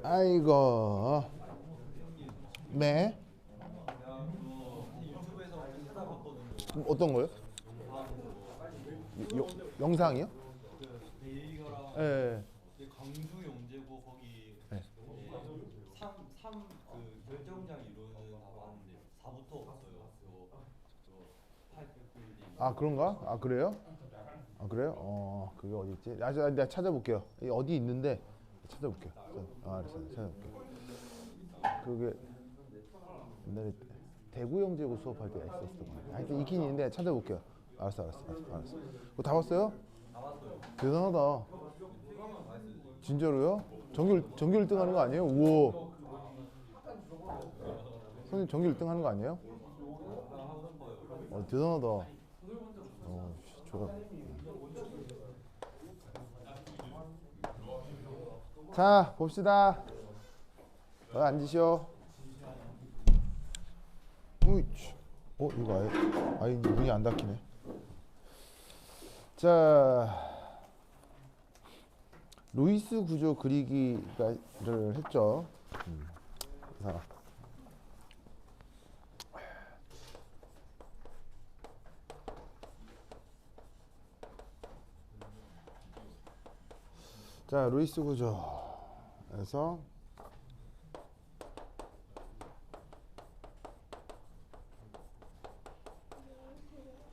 아이고. 네. 어떤 거요? 영상이요? 베이거랑 예. 광주 영재고 거기 네. 3 그 결정장 이루는 다 봤는데 4부터 없어요. 저 800불 아 그런가? 아 그래요? 아 그래요? 그게 어디 있지? 내가 찾아볼게요. 이 어디 있는데 찾아볼게요. 알았어, 찾아볼게요. 그게 옛날에 대구 영재고 수업할 때 있었던 거예요. 하여튼 있긴 있는데 찾아볼게요. 알았어. 그거 다 봤어요? 나왔어요. 대단하다. 진짜로요? 전교 1등 하는 거 아니에요? 우와. 선생님 전교 1등 하는 거 아니에요? 대단하다. 좋아. 자, 봅시다. 앉으시오. 이거 아예 문이 안 닫히네. 자, 루이스 구조 그리기를 했죠. 자, 루이스 구조에서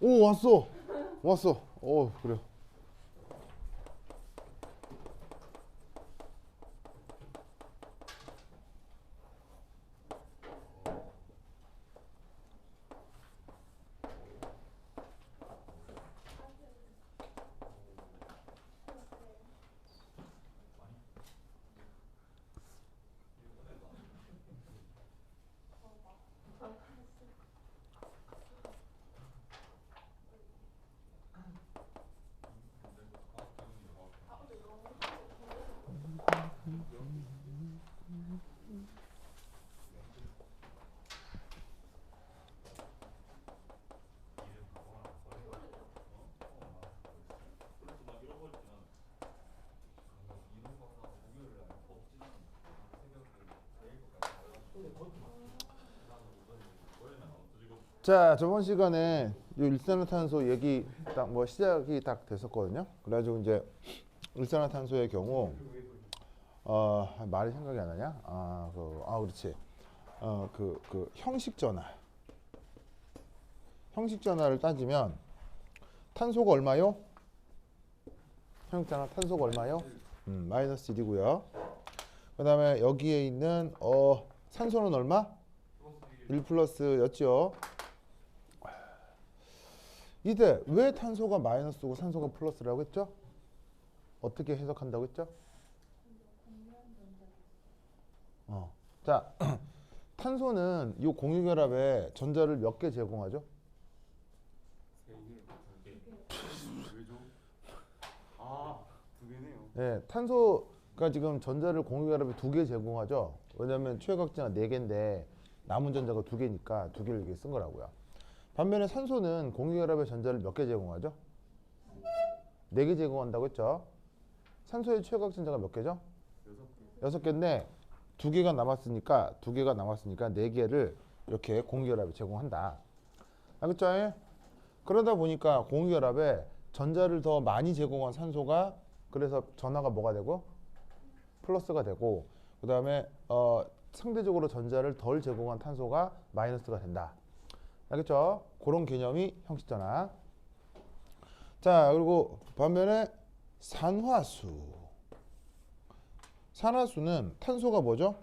오 왔어. 그래요. 자, 저번 시간에 이 일산화탄소 얘기 딱 시작이 딱 됐었거든요. 그래가지고 이제 일산화탄소의 경우 말이 생각이 안 나냐? 그렇지. 그 형식전화를 따지면 탄소가 얼마요? 형식전화 탄소가 얼마요? 마이너스 1이고요. 그 다음에 여기에 있는 산소는 얼마? 1 플러스였죠. 이때 왜 탄소가 마이너스고 산소가 플러스라고 했죠? 어떻게 해석한다고 했죠? 자, 탄소는 이 공유결합에 전자를 몇 개 제공하죠? 2개네요. 네, 탄소가 지금 전자를 공유결합에 2개 제공하죠. 왜냐하면 최각자가 4개인데 남은 전자가 2개니까 2개를 이렇게 쓴 거라고요. 반면에 산소는 공유결합의 전자를 몇 개 제공하죠? 4개 제공한다고 했죠. 산소의 최각 전자가 몇 개죠? 6개인데 2개가 남았으니까 4개를 이렇게 공유결합에 제공한다. 알겠죠? 그러다 보니까 공유결합에 전자를 더 많이 제공한 산소가 그래서 전하가 뭐가 되고 플러스가 되고, 그 다음에 상대적으로 전자를 덜 제공한 탄소가 마이너스가 된다. 알겠죠? 그런 개념이 형식전화. 자, 그리고 반면에 산화수는 탄소가 뭐죠?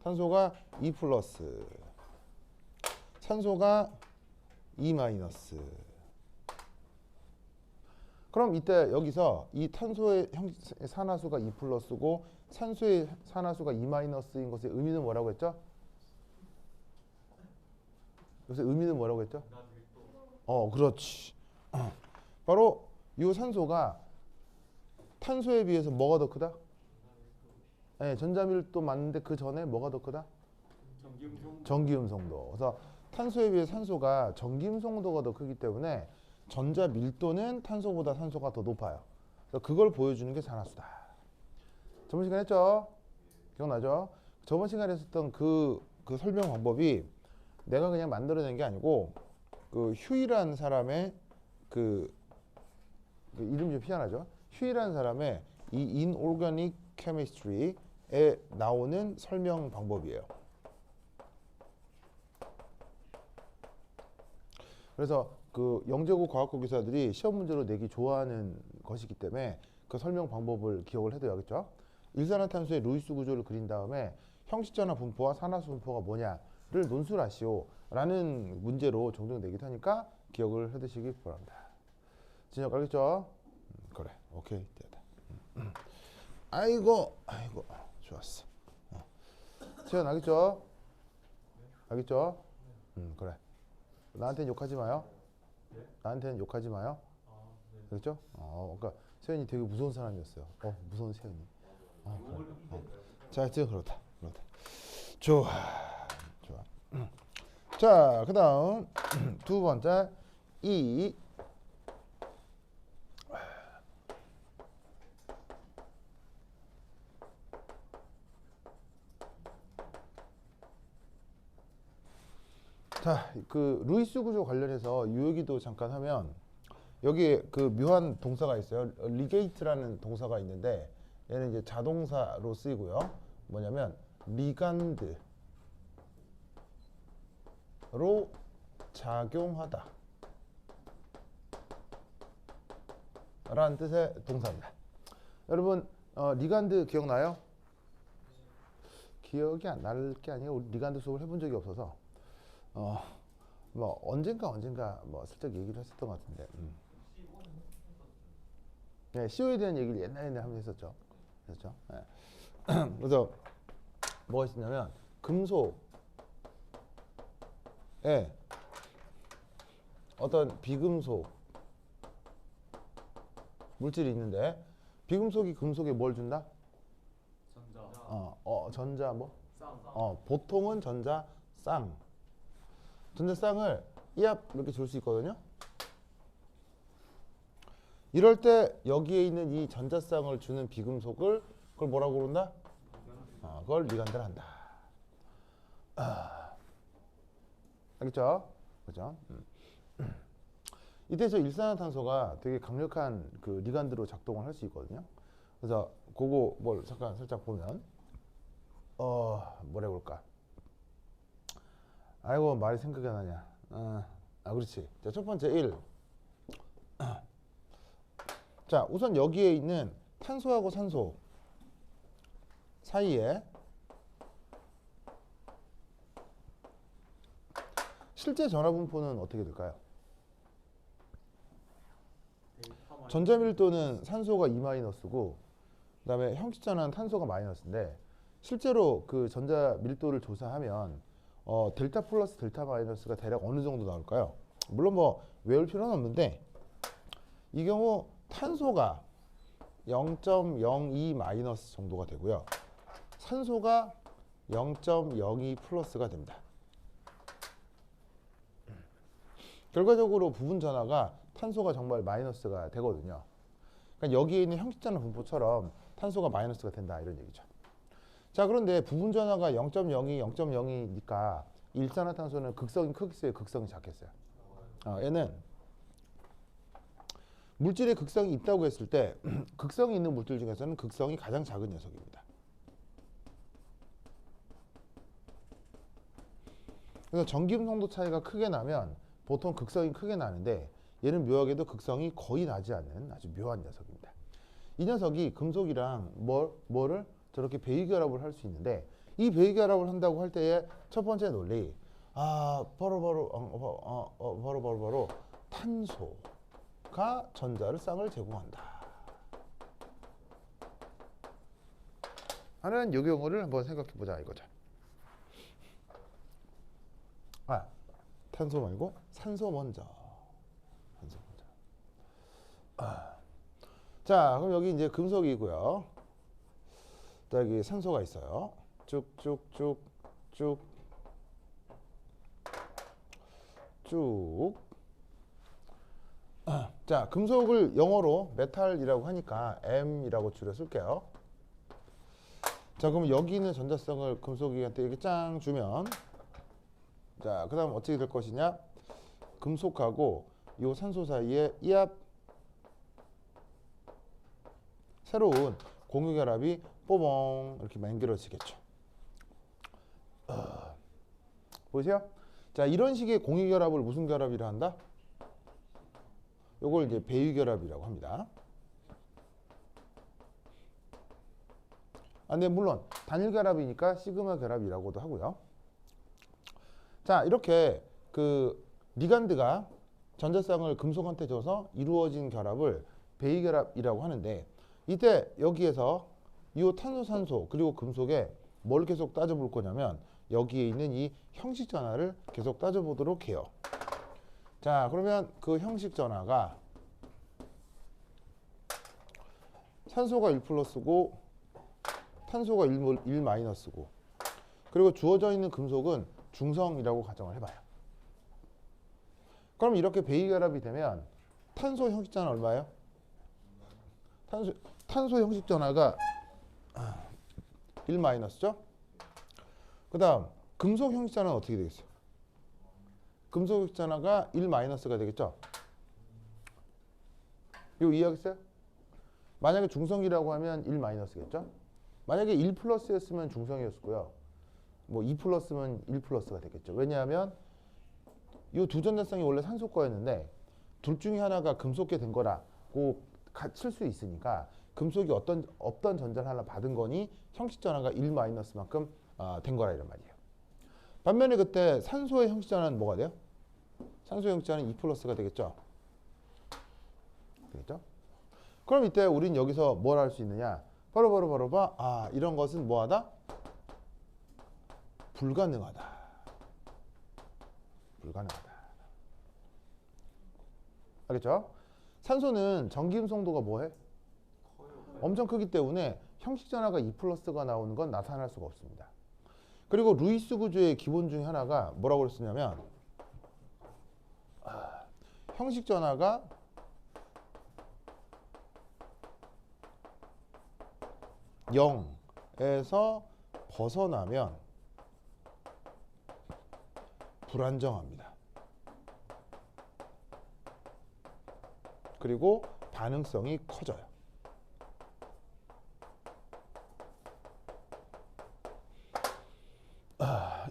탄소가 2 플러스, 산소가 2 마이너스. 그럼 이때 여기서 이 탄소의 산화수가 2 플러스고 산소의 산화수가 2 마이너스인 것의 의미는 뭐라고 했죠? 여기서 의미는 뭐라고 했죠? 그렇지. 바로 이 산소가 탄소에 비해서 뭐가 더 크다? 네, 전자밀도 맞는데 그 전에 뭐가 더 크다? 전기음성도. 그래서 탄소에 비해 산소가 전기음성도가 더 크기 때문에 전자 밀도는 탄소보다 산소가 더 높아요. 그래서 그걸 보여주는 게 산화수다. 저번 시간 했죠? 기억나죠? 저번 시간에 했었던 그 설명 방법이 내가 그냥 만들어낸 게 아니고 그 휴이라는 사람의 그 이름 좀 희한하죠? 휴이라는 사람의 이 Inorganic Chemistry에 나오는 설명 방법이에요. 그래서 그 영재고 과학고 기사들이 시험 문제로 내기 좋아하는 것이기 때문에 그 설명 방법을 기억을 해둬야겠죠. 일산화탄소의 루이스 구조를 그린 다음에 형식전화 분포와 산화수 분포가 뭐냐를 논술하시오 라는 문제로 종종 내기도 하니까 기억을 해두시기 바랍니다. 진혁 알겠죠? 그래 오케이 됐다. 아이고 좋았어. 시현 알겠죠? 알겠죠? 그래 나한테는 욕하지 마요. 나한테는 욕하지 마요. 그렇죠? 그러니까 세연이 되게 무서운 사람이었어요. 무서운 세연이. 그래. 자, 지금 그렇다. 좋아. 자, 그다음 두 번째 이 자, 그 루이스 구조 관련해서 이 얘기도 잠깐 하면 여기에 그 묘한 동사가 있어요. 리게이트라는 동사가 있는데 얘는 이제 자동사로 쓰이고요. 뭐냐면 리간드로 작용하다 라는 뜻의 동사입니다. 여러분 리간드 기억나요? 기억이 안 날 게 아니에요. 우리 리간드 수업을 해본 적이 없어서 뭐 언젠가 뭐 슬쩍 얘기를 했었던 것 같은데 네, CO에 대한 얘기를 옛날에 한번 했었죠. 네. 그래서 뭐가 있었냐면 금속에 어떤 비금속 물질이 있는데 비금속이 금속에 뭘 준다? 전자 뭐? 보통은 전자쌍. 전자쌍을 이압 이렇게 줄 수 있거든요. 이럴 때 여기에 있는 이 전자쌍을 주는 비금속을 그걸 뭐라고 부른다? 그걸 리간드를 한다. 알겠죠? 그죠? 이때 저 일산화탄소가 되게 강력한 그 리간드로 작동을 할 수 있거든요. 그래서 그거 뭘 잠깐 살짝 보면 뭐라 해볼까? 아이고 말이 생각이 안 나냐. 그렇지. 자, 첫 번째 1. 자, 우선 여기에 있는 탄소하고 산소 사이에 실제 전하 분포는 어떻게 될까요? 전자밀도는 산소가 2-고 그다음에 형식전환 탄소가 마이너스인데 실제로 그 전자밀도를 조사하면 델타 플러스 델타 마이너스가 대략 어느 정도 나올까요? 물론 뭐 외울 필요는 없는데 이 경우 탄소가 0.02 마이너스 정도가 되고요. 산소가 0.02 플러스가 됩니다. 결과적으로 부분 전하가 탄소가 정말 마이너스가 되거든요. 그러니까 여기에 있는 형식전화 분포처럼 탄소가 마이너스가 된다 이런 얘기죠. 자, 그런데 부분 전하가 0.02, 0.02니까 일산화탄소는 극성이 크겠어요, 극성이 작겠어요? 얘는 물질의 극성이 있다고 했을 때 극성이 있는 물질 중에서는 극성이 가장 작은 녀석입니다. 그래서 전기음 농도 차이가 크게 나면 보통 극성이 크게 나는데 얘는 묘하게도 극성이 거의 나지 않는 아주 묘한 녀석입니다. 이 녀석이 금속이랑 뭐를 저렇게 배기결합을 할 수 있는데 이 배기결합을 한다고 할 때의 첫 번째 논리 바로 탄소가 전자를 쌍을 제공한다 하는 요 경우를 한번 생각해 보자 이거죠. 탄소 말고 산소 먼저. 자, 그럼 여기 이제 금속이고요. 자, 여기 산소가 있어요. 쭉쭉쭉 자, 금속을 영어로 메탈이라고 하니까 M이라고 줄여 쓸게요. 자, 그럼 여기 있는 전자성을 금속이한테 이렇게 짱 주면 자, 그 다음 어떻게 될 것이냐? 금속하고 이 산소 사이에 이압 새로운 공유결합이 뽀봉 이렇게 만들어지겠죠. 보세요. 자, 이런 식의 공유결합을 무슨 결합이라 한다? 요걸 이제 배유결합이라고 합니다. 아, 네, 물론 단일 결합이니까 시그마 결합이라고도 하고요. 자, 이렇게 그 리간드가 전자쌍을 금속한테 줘서 이루어진 결합을 배이결합이라고 하는데, 이때 여기에서 이 탄소, 산소 그리고 금속에 뭘 계속 따져볼 거냐면 여기에 있는 이 형식 전하를 계속 따져보도록 해요. 자, 그러면 그 형식 전하가 산소가 1 플러스고 탄소가 1 마이너스고, 그리고 주어져 있는 금속은 중성이라고 가정을 해봐요. 그럼 이렇게 배이결합이 되면 탄소 형식 전하 얼마예요? 탄소 형식 전하가 1 마이너스죠? 그 다음 금속 형식 전하는 어떻게 되겠어요? 금속 형식 전하가 1 마이너스가 되겠죠? 이거 이해하겠어요? 만약에 중성이라고 하면 1 마이너스겠죠? 만약에 1 플러스였으면 중성이었고요. 뭐 2 플러스면 1 플러스가 되겠죠. 왜냐하면 이 두 전자쌍이 원래 산소 거였는데 둘 중에 하나가 금속계 된 거라고 칠 수 있으니까 금속이 없던 전자를 하나 받은 거니 형식 전하가 1 마이너스만큼 된 거라 이런 말이에요. 반면에 그때 산소의 형식 전하는 뭐가 돼요? 산소의 형식 전하는 2 플러스가 되겠죠. 되겠죠? 그럼 이때 우린 여기서 뭘 할 수 있느냐? 바로 봐. 이런 것은 뭐하다? 불가능하다. 불가능하다. 알겠죠? 산소는 전기음성도가 뭐해? 엄청 크기 때문에 형식 전하가 2 플러스가 나오는 건 나타날 수가 없습니다. 그리고 루이스 구조의 기본 중에 하나가 뭐라고 그랬었냐면 형식 전하가 (0)에서 벗어나면 불안정합니다. 그리고 반응성이 커져요.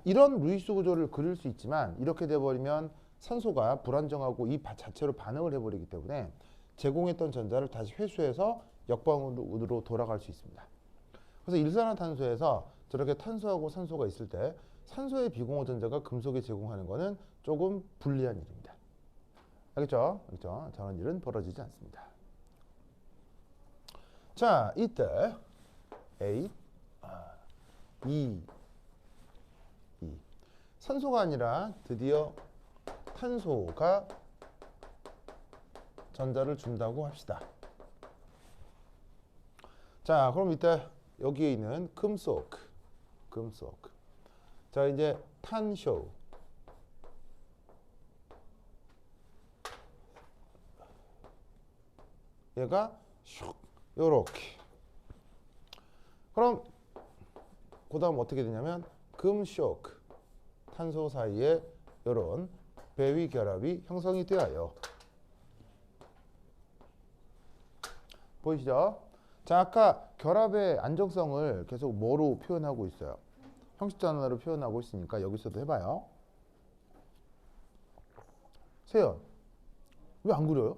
이런 루이스 구조를 그릴 수 있지만 이렇게 돼버리면 산소가 불안정하고 이 자체로 반응을 해버리기 때문에 제공했던 전자를 다시 회수해서 역방으로 돌아갈 수 있습니다. 그래서 일산화탄소에서 저렇게 탄소하고 산소가 있을 때 산소의 비공호 전자가 금속에 제공하는 것은 조금 불리한 일입니다. 알겠죠? 알겠죠? 저런 일은 벌어지지 않습니다. 자, 이때 A, E, 산소가 아니라 드디어 탄소가 전자를 준다고 합시다. 자, 그럼 이때 여기에 있는 금속. 자, 이제 탄쇼. 얘가 슉 요렇게. 그럼 그 다음 어떻게 되냐면 금쇼크. 탄소 사이에 이런 배위 결합이 형성이 되어요. 보이시죠? 자, 아까 결합의 안정성을 계속 뭐로 표현하고 있어요? 형식 전하로 표현하고 있으니까 여기서도 해봐요. 세연, 왜 안 그려요?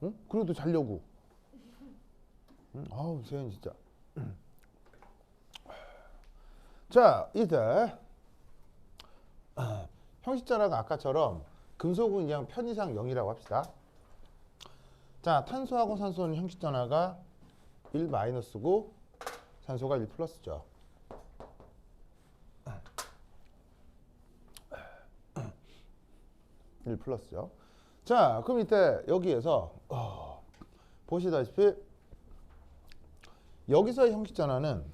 응? 그래도 자려고. 응? 아우, 세연 진짜. 자, 이제 형식 전하가 아까처럼 금속은 그냥 편의상 0이라고 합시다. 자, 탄소하고 산소는 형식 전하가 1 마이너스고 산소가 1 플러스죠. 자, 그럼 이때 여기에서 보시다시피 여기서의 형식 전하는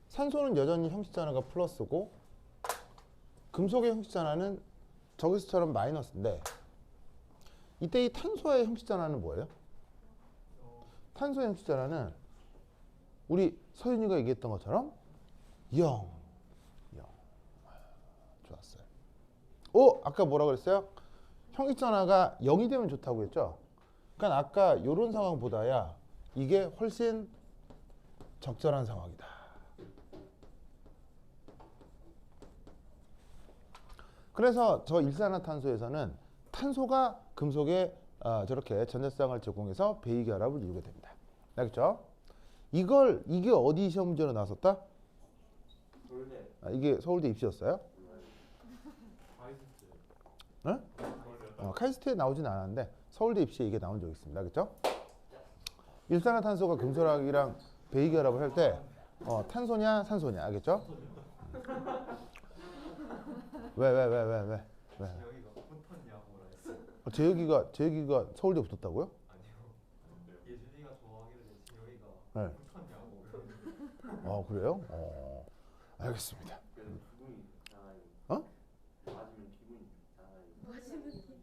산소는 여전히 형식 전하가 플러스고 금속의 형식 전하는 저기서처럼 마이너스인데, 이때 이 탄소의 형식 전하는 뭐예요? 탄소 양식 전하는 우리 서윤이가 얘기했던 것처럼 0, 0. 좋았어요. 아까 뭐라 그랬어요? 형식전화가 0이 되면 좋다고 했죠? 그러니까 아까 이런 상황보다야 이게 훨씬 적절한 상황이다. 그래서 저 일산화탄소에서는 탄소가 금속에 저렇게 전자쌍을 제공해서 배기결합을 이루게 됩니다. 알겠죠? 이게 어디 시험 문제로 나왔었다? 서울대. 이게 서울대 입시였어요? 카이스트. 응? 카이스트에 나오진 않았는데 서울대 입시에 이게 나온 적이 있습니다. 알겠죠? 일산화탄소가 금속이랑 배기결합을 할 때 탄소냐 산소냐 알겠죠? 왜? 여기가 포턴냐고라 했어. 재혁이가 서울대 붙었다고요? 아니요. 예준이가 좋아하길래 재혁이가 네. 포턴냐고. 그래요? 알겠습니다. 그래서 기분이 좋잖아요. 어? 맞으면 기분이 좋잖아요.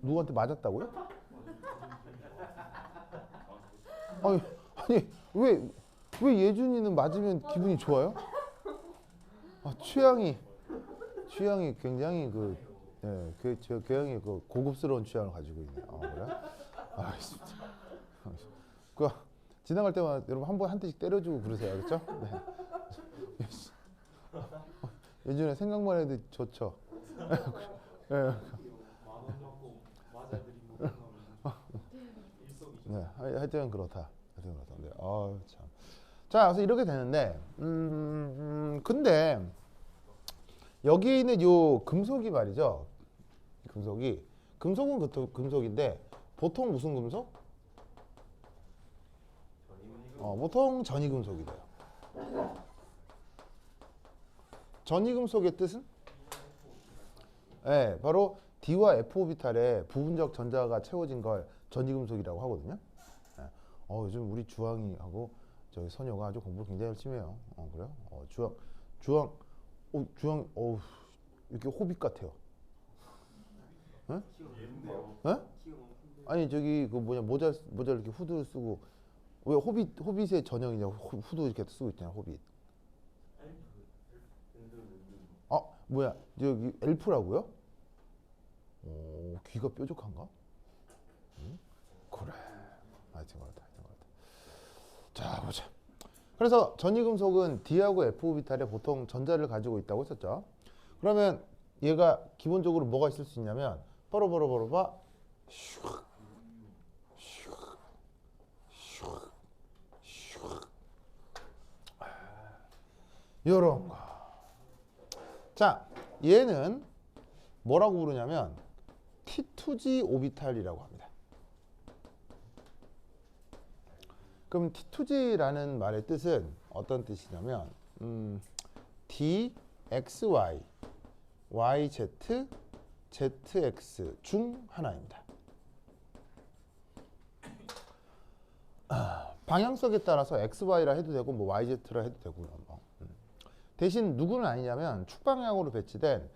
누구한테 맞았다고요? 아니 왜 예준이는 맞으면 기분이 좋아요? 취향이 굉장히 굉장히 고급스러운 취향을 가지고 있네요. 그래? 알겠습니다. 지나갈 때마다 여러분 한 대씩 때려주고 그러세요, 알겠죠? 네. 예전에 생각만 해도 좋죠. 네. 만원 받고 맞아드리고 일석이조. 네, 하여튼 그렇다. 네, 참. 자, 그래서 이렇게 되는데, 근데 여기에 있는 요 금속이 말이죠. 금속은 금속인데 보통 무슨 금속? 보통 전이금속이 돼요. 전이금속의 뜻은? 네, 바로 D와 F 오비탈에 부분적 전자가 채워진 걸 전이금속이라고 하거든요. 네. 요즘 우리 주황이하고 저희 선효가 아주 공부를 굉장히 열심히 해요. 그래요? 주황, 이렇게 호빗 같아요. 네? 네? 아니 저기 모자 이렇게 후드 쓰고 왜 호빗의 전형이냐 후드 이렇게 쓰고 있잖아 호빗. 뭐야 저기 엘프라고요? 귀가 뾰족한가? 그래. 하여튼 그렇다. 자 보자. 그래서 전이금속은 D하고 F 오비탈에 보통 전자를 가지고 있다고 했었죠. 그러면 얘가 기본적으로 뭐가 있을 수 있냐면 바로 봐. 요런 거. 자, 얘는 뭐라고 부르냐면 T2G 오비탈이라고 합니다. 그럼 T2G라는 말의 뜻은 어떤 뜻이냐면 DXY, YZ, ZX 중 하나입니다. 방향성에 따라서 XY라 해도 되고 YZ라 해도 되고요. 대신 누구는 아니냐면 축방향으로 배치된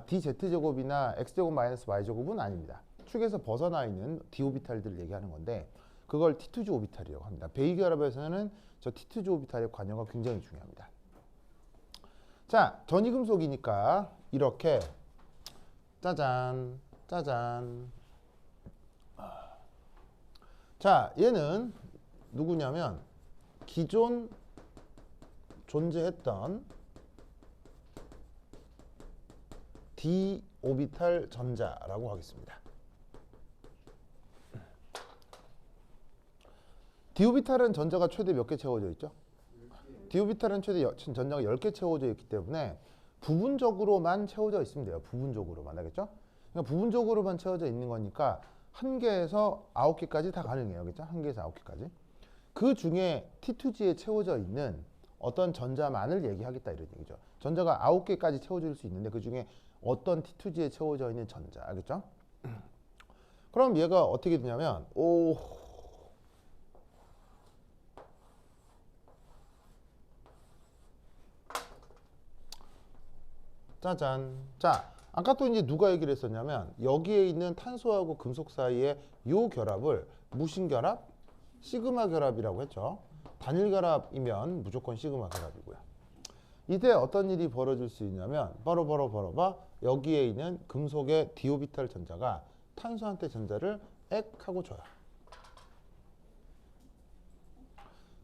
DZ제곱이나 X제곱 마이너스 Y제곱은 아닙니다. 축에서 벗어나 있는 D 오비탈들을 얘기하는 건데 그걸 T2G 오비탈이라고 합니다. 배기결합에서는 저 T2G 오비탈의 관여가 굉장히 중요합니다. 자, 전이금속이니까 이렇게 짜잔. 자, 얘는 누구냐면 기존 존재했던 D 오비탈 전자라고 하겠습니다. D 오비탈은 전자가 최대 몇 개 채워져 있죠? D 오비탈은 최대 전자가 10개 채워져 있기 때문에 부분적으로만 채워져 있으면 돼요. 부분적으로만 알겠죠? 그러니까 부분적으로만 채워져 있는 거니까 1개에서 9개까지 다 가능해요. 그렇죠? 1개에서 9개까지. 그 중에 T2G에 채워져 있는 어떤 전자만을 얘기하겠다 이런 얘기죠. 전자가 9개까지 채워질 수 있는데 그 중에 어떤 T2G에 채워져 있는 전자. 알겠죠? 그럼 얘가 어떻게 되냐면 짜잔. 자, 아까 또 이제 누가 얘기를 했었냐면 여기에 있는 탄소하고 금속 사이에 요 결합을 무슨 결합? 시그마 결합이라고 했죠. 단일 결합이면 무조건 시그마 결합이고요. 이때 어떤 일이 벌어질 수 있냐면 바로 봐. 여기에 있는 금속의 디오비탈 전자가 탄소한테 전자를 액 하고 줘요.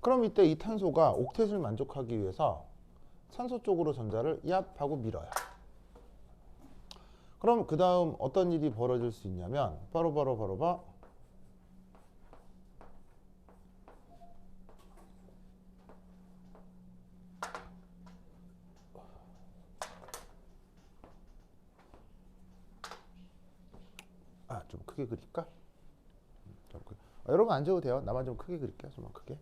그럼 이때 이 탄소가 옥텟을 만족하기 위해서 산소 쪽으로 전자를 얍 하고 밀어요. 그럼 그 다음 어떤 일이 벌어질 수 있냐면 바로 봐. 좀 크게 그릴까? 여러분 안 줘도 돼요. 나만 좀 크게 그릴게요. 좀만 크게.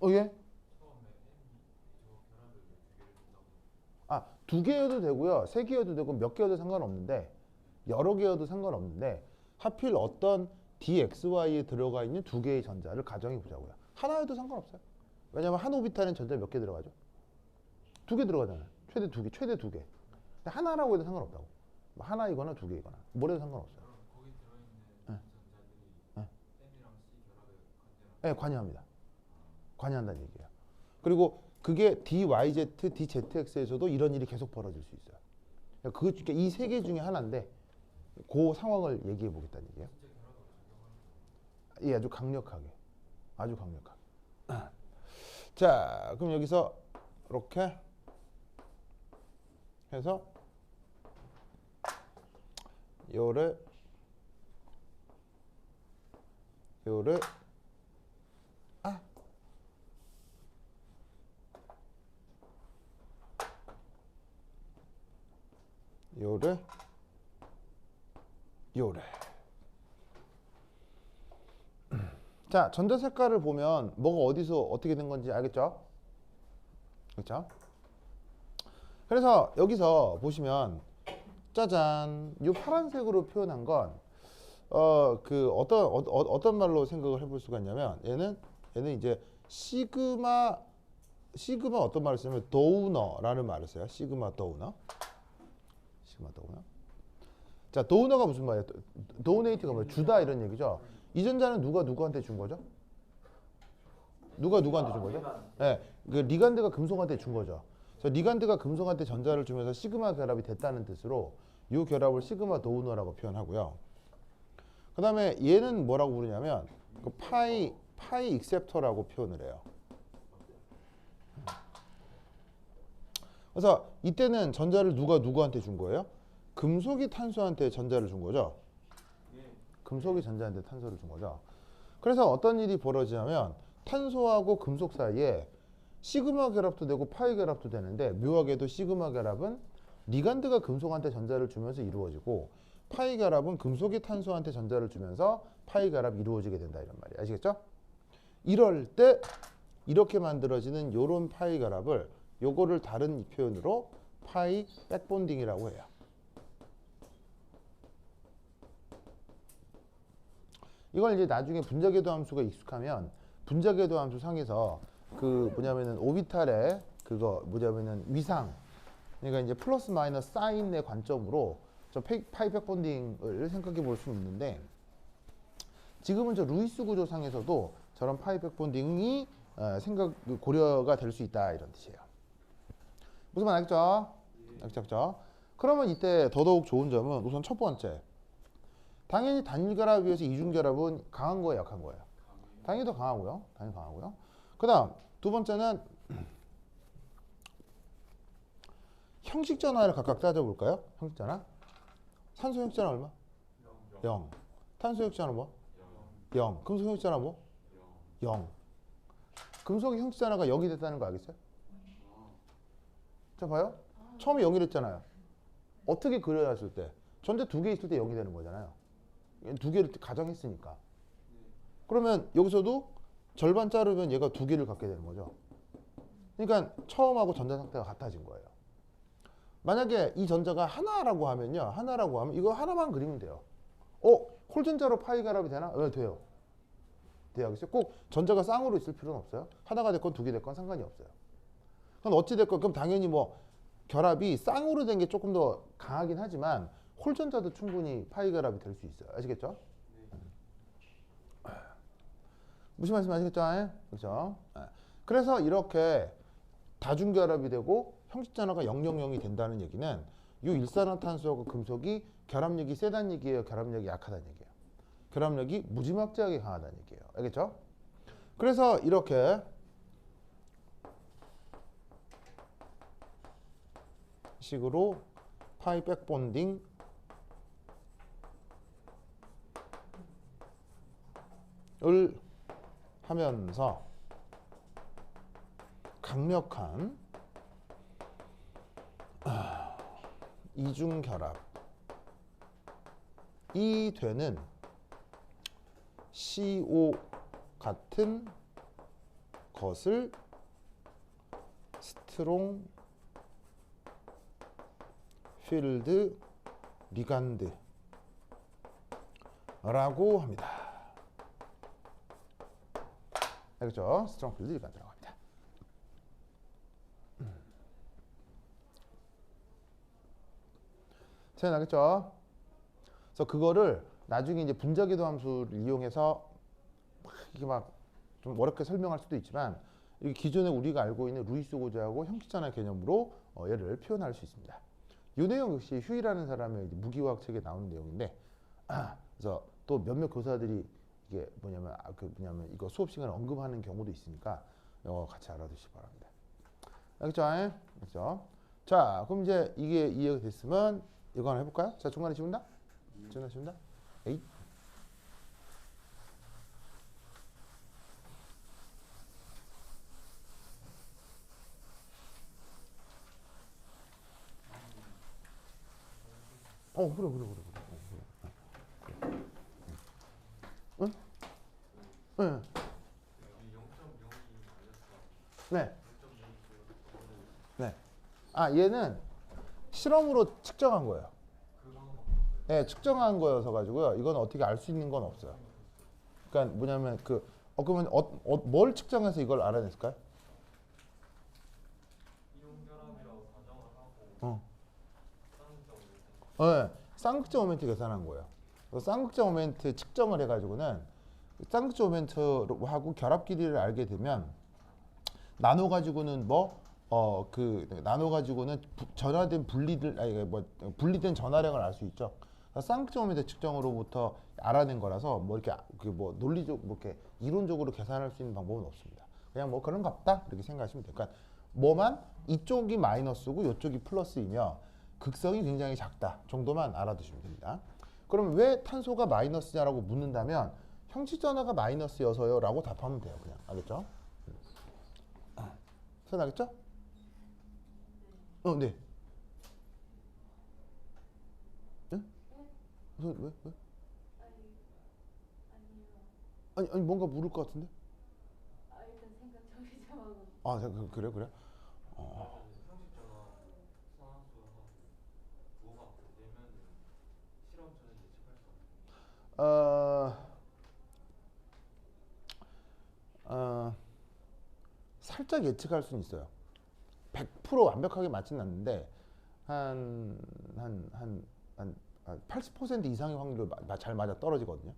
예? 두 개여도 되고요. 세 개여도 되고 몇 개여도 상관없는데 여러 개여도 상관없는데 하필 어떤 DXY에 들어가 있는 두 개의 전자를 가정해 보자고요. 하나여도 상관없어요. 왜냐하면 한 오비탈엔 전자 몇 개 들어가죠? 두 개 들어가잖아요. 최대 두 개. 근데 하나라고 해도 상관없다고. 하나이거나 두 개이거나 뭐래도 상관없어요. 그럼 거기 들어있는 네. 전자들이 네. M이랑 C 결합에 관계가 네, 관여합니다. 관여한다는 얘기예요. 그리고 그게 DYZ, DZX에서도 이런 일이 계속 벌어질 수 있어요. 그러니까 이 세 개 중에 하나인데 그 상황을 얘기해 보겠다는 얘기예요. 진짜 결합을 적용하는 예, 아주 강력하게. 자, 그럼 여기서 이렇게 해서 요를 요를 자, 전자 색깔을 보면 뭐가 어디서 어떻게 된 건지 알겠죠? 그렇죠? 그래서 여기서 보시면 짜잔, 이 파란색으로 표현한 건 어떤 말로 생각을 해볼 수가 있냐면 얘는 이제 시그마 어떤 말을 쓰냐면 도우너라는 말을 써요. 시그마 도우너. 자, 도우너가 무슨 말이에요? 도네이트가 뭐예요? 주다 이런 얘기죠. 이 전자는 누가 누구한테 준 거죠? 누가 누구한테 준 거죠? 네, 그 리간드가 금속한테 준 거죠. 그래서 리간드가 금속한테 전자를 주면서 시그마 결합이 됐다는 뜻으로 이 결합을 시그마 도우너라고 표현하고요. 그 다음에 얘는 뭐라고 부르냐면 그 파이 익셉터라고 표현을 해요. 그래서 이때는 전자를 누가 누구한테 준 거예요? 금속이 탄소한테 전자를 준 거죠. 금속이 전자한테 탄소를 준 거죠. 그래서 어떤 일이 벌어지냐면 탄소하고 금속 사이에 시그마 결합도 되고 파이 결합도 되는데 묘하게도 시그마 결합은 리간드가 금속한테 전자를 주면서 이루어지고 파이 결합은 금속이 탄소한테 전자를 주면서 파이 결합이 이루어지게 된다 이런 말이에요. 아시겠죠? 이럴 때 이렇게 만들어지는 요런 파이 결합을 요거를 다른 표현으로 파이 백본딩이라고 해요. 이걸 이제 나중에 분자궤도 함수가 익숙하면 분자궤도 함수 상에서 그 뭐냐면은 오비탈의 그거 뭐냐면은 위상, 그러니까 이제 플러스 마이너스 사인의 관점으로 저 파이 백본딩을 생각해 볼 수는 있는데 지금은 저 루이스 구조상에서도 저런 파이 백본딩이 고려가 될 수 있다 이런 뜻이에요. 무슨 말 알겠죠? 알겠죠? 그러면 이때 더더욱 좋은 점은 우선 첫 번째, 당연히 단일 결합에 비해서 이중 결합은 강한 거예요, 약한 거예요? 당연히 더 강하고요. 그 다음 두 번째는 형식 전화를 각각 따져볼까요? 형식 전화. 산소 형식 전화 얼마? 0. 탄소 형식 전화 뭐? 0. 금속 형식 전화 뭐? 0. 금속의 형식 전화가 0이 됐다는 거 알겠어요? 자, 봐요. 처음에 0이랬잖아요. 어떻게 그려놨을 때? 전자 두 개 있을 때 0이 되는 거잖아요. 두 개를 가정했으니까. 그러면 여기서도 절반 자르면 얘가 두 개를 갖게 되는 거죠. 그러니까 처음하고 전자 상태가 같아진 거예요. 만약에 이 전자가 하나라고 하면요. 이거 하나만 그리면 돼요. 홀전자로 파이 결합이 되나? 돼요. 알겠어요? 꼭 전자가 쌍으로 있을 필요는 없어요. 하나가 됐건 두 개 됐건 상관이 없어요. 그럼 어찌 됐건 그럼 당연히 뭐 결합이 쌍으로 된 게 조금 더 강하긴 하지만 홀전자도 충분히 파이 결합이 될 수 있어요. 아시겠죠? 무슨 말씀 아시겠죠? 그렇죠? 그래서 이렇게 다중결합이 되고 형식전화가 000이 된다는 얘기는 이 일산화탄소하고 금속이 결합력이 세다는 얘기예요? 결합력이 약하다는 얘기예요? 결합력이 무지막지하게 강하다는 얘기예요. 알겠죠? 그래서 이렇게 식으로 파이 백본딩 을 하면서 강력한 이중결합이 되는 CO 같은 것을 스트롱 필드 리간드라고 합니다. 알겠죠? 스트롱 필드 리간드라고 합니다. 잘 나겠죠? 그래서 그거를 나중에 이제 분자궤도 함수를 이용해서 이게 막 좀 어렵게 설명할 수도 있지만 이게 기존에 우리가 알고 있는 루이스 고자하고 형식전화 개념으로 얘를 표현할 수 있습니다. 이 내용 역시 휴이라는 사람의 무기화학 책에 나오는 내용인데 그래서 또 몇몇 교사들이 이게 뭐냐면 이거 수업 시간에 언급하는 경우도 있으니까 이거 같이 알아두시기 바랍니다. 알겠죠? 알겠죠? 자, 그럼 이제 이게 이해가 됐으면 이거 하나 해볼까요? 자, 중간에 지운다? 중간에 지운다? 에잇. 그래. 응? 응. 여기 0.0이 알렸어. 네. 0.0이 네. 얘는 실험으로 측정한 거예요. 그거는 네, 측정한 거여서 가지고요. 이건 어떻게 알 수 있는 건 없어요. 그러니까 뭐냐면 그러면 뭘 측정해서 이걸 알아냈을까요? 이온결합이라고 가정을 하고 어. 쌍극적으로 네, 쌍극적 모멘트 계산한 거예요. 쌍극적 모멘트 측정을 해가지고는 쌍극적 모멘트하고 결합 길이를 알게 되면 나눠 가지고는 나눠 가지고는 전화된 분리된 전화량을 알 수 있죠. 쌍극적 모멘트 측정으로부터 알아낸 거라서 이렇게 논리적 이렇게 이론적으로 계산할 수 있는 방법은 없습니다. 그냥 그런 거 없다 이렇게 생각하시면 돼요. 그러니까 뭐만 이쪽이 마이너스고 이쪽이 플러스이며 극성이 굉장히 작다 정도만 알아두시면 됩니다. 그럼 왜 탄소가 마이너스냐라고 묻는다면 형식전화가 마이너스여서요 라고 답하면 돼요. 그냥 알겠죠? 생각나겠죠? 네. 네? 왜? 아니 뭔가 물을 것 같은데? 일단 생각 정리 좀 하고. 그래? 형식전화 산화수하고 뭐가 되면은 실험 전에 예측할 수 없는. 살짝 예측할 수는 있어요. 100% 완벽하게 맞지는 않는데 한 80% 이상의 확률로 잘 맞아 떨어지거든요.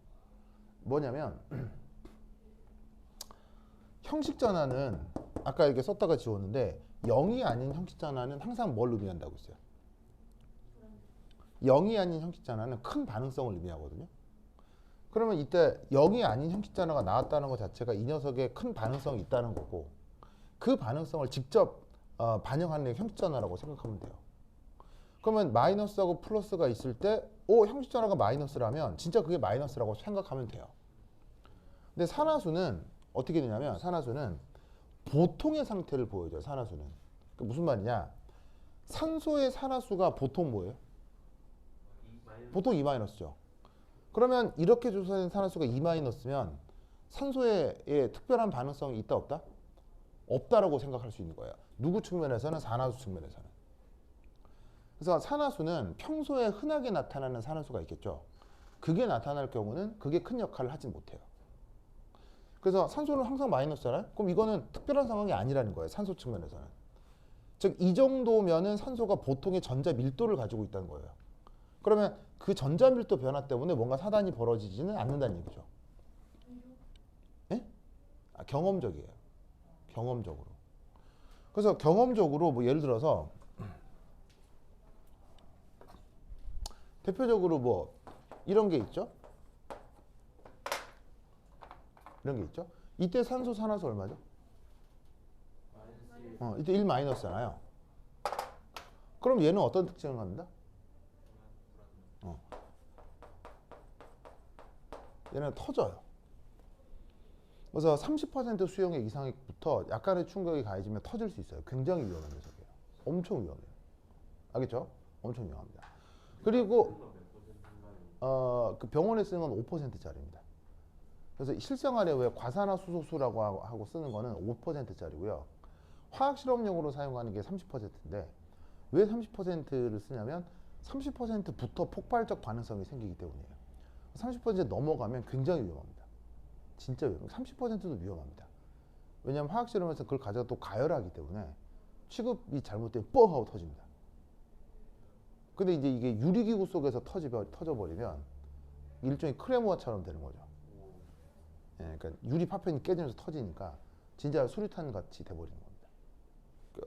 뭐냐면 형식전화는 아까 이렇게 썼다가 지웠는데 0이 아닌 형식전화는 항상 뭘 의미한다고 했어요? 0이 아닌 형식전화는 큰 반응성을 의미하거든요. 그러면 이때 0이 아닌 형식전화가 나왔다는 것 자체가 이 녀석에 큰 반응성이 있다는 거고 그 반응성을 직접 반영하는 게 형식전화라고 생각하면 돼요. 그러면 마이너스하고 플러스가 있을 때 형식전화가 마이너스라면 진짜 그게 마이너스라고 생각하면 돼요. 근데 산화수는 어떻게 되냐면 산화수는 보통의 상태를 보여줘요. 산화수는. 그러니까 무슨 말이냐? 산소의 산화수가 보통 뭐예요? 보통 2-죠. 그러면 이렇게 조사된 산화수가 2-면 산소에 특별한 반응성이 있다 없다? 없다라고 생각할 수 있는 거예요. 누구 측면에서는? 산화수 측면에서는. 그래서 산화수는 평소에 흔하게 나타나는 산화수가 있겠죠. 그게 나타날 경우는 그게 큰 역할을 하진 못해요. 그래서 산소는 항상 마이너스잖아요. 그럼 이거는 특별한 상황이 아니라는 거예요. 산소 측면에서는. 즉 이 정도면은 산소가 보통의 전자 밀도를 가지고 있다는 거예요. 그러면 그 전자 밀도 변화 때문에 뭔가 사단이 벌어지지는 않는다는 얘기죠. 예? 경험적이에요. 경험적으로. 그래서 경험적으로 뭐 예를 들어서 대표적으로 뭐 이런 게 있죠. 이런 게 있죠. 이때 산소 산화수 얼마죠? 이때 1 마이너스잖아요. 그럼 얘는 어떤 특징을 갖는다? 얘는 터져요. 그래서 30% 수용액 이상부터 약간의 충격이 가해지면 터질 수 있어요. 굉장히 위험한 녀석이에요. 엄청 위험해요. 알겠죠? 엄청 위험합니다. 그리고 그 병원에 쓰는 건 5%짜리입니다. 그래서 실생활에 왜 과산화수소수라고 하고 쓰는 거는 5%짜리고요. 화학 실험용으로 사용하는 게 30%인데 왜 30%를 쓰냐면 30%부터 폭발적 반응성이 생기기 때문이에요. 30% 넘어가면 굉장히 위험합니다. 진짜 위험해요. 30%도 위험합니다. 왜냐하면 화학 실험에서 그걸 가져가 또 가열하기 때문에 취급이 잘못되면 뻥 하고 터집니다. 근데 이제 이게 유리기구 속에서 터져버리면 일종의 크레모아처럼 되는 거죠. 예, 그러니까 유리 파편이 깨지면서 터지니까 진짜 수류탄 같이 돼버리는 겁니다.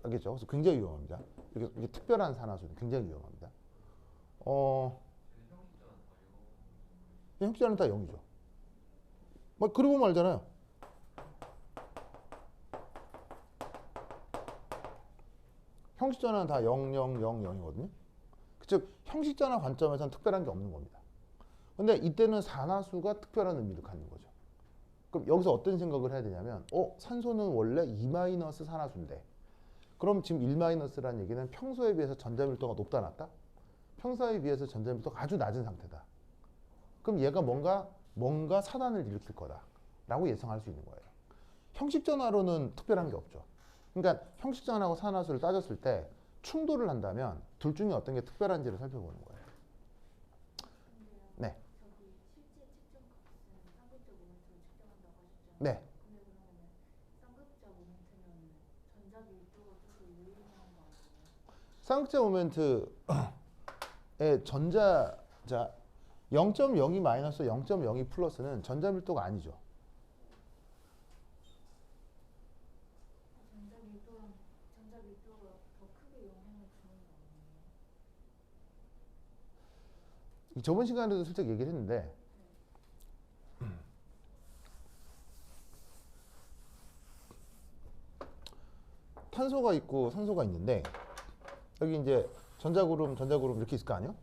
알겠죠? 그래서 굉장히 위험합니다. 이게 특별한 산화수는 굉장히 위험합니다. 형식자는 다 0이죠. 막 그러고 말잖아요. 형식자는 다 0, 0, 0, 0이거든요. 즉 형식자나 관점에서는 특별한 게 없는 겁니다. 근데 이때는 산화수가 특별한 의미를 갖는 거죠. 그럼 여기서 어떤 생각을 해야 되냐면 산소는 원래 2- 산화수인데 그럼 지금 1-라는 얘기는 평소에 비해서 전자밀도가 높다 낮다? 평소에 비해서 전자밀도가 아주 낮은 상태다. 그럼 얘가 뭔가 사단을 일으킬 거다라고 예상할 수 있는 거예요. 형식전화로는 특별한 게 없죠. 그러니까 형식전하고 산화수를 따졌을 때 충돌을 한다면 둘 중에 어떤 게 특별한지를 살펴보는 거예요. 네. 저기 실제 측정 값은 쌍극적 모멘트를 측정한다고 하셨잖아요. 네. 근데 그러면 쌍극적 모멘트면 전자 밀도가 조금 유의미한 거 아니에요? 쌍극자 모멘트의 자 0.02 마이너스 0.02 플러스는 전자 밀도가 아니죠. 전자 밀도가 더 크게 영향을 주는 거 아니에요? 저번 시간에도 슬쩍 얘기를 했는데 탄소가 있고 산소가 있는데 여기 이제 전자구름 이렇게 있을 거 아니에요?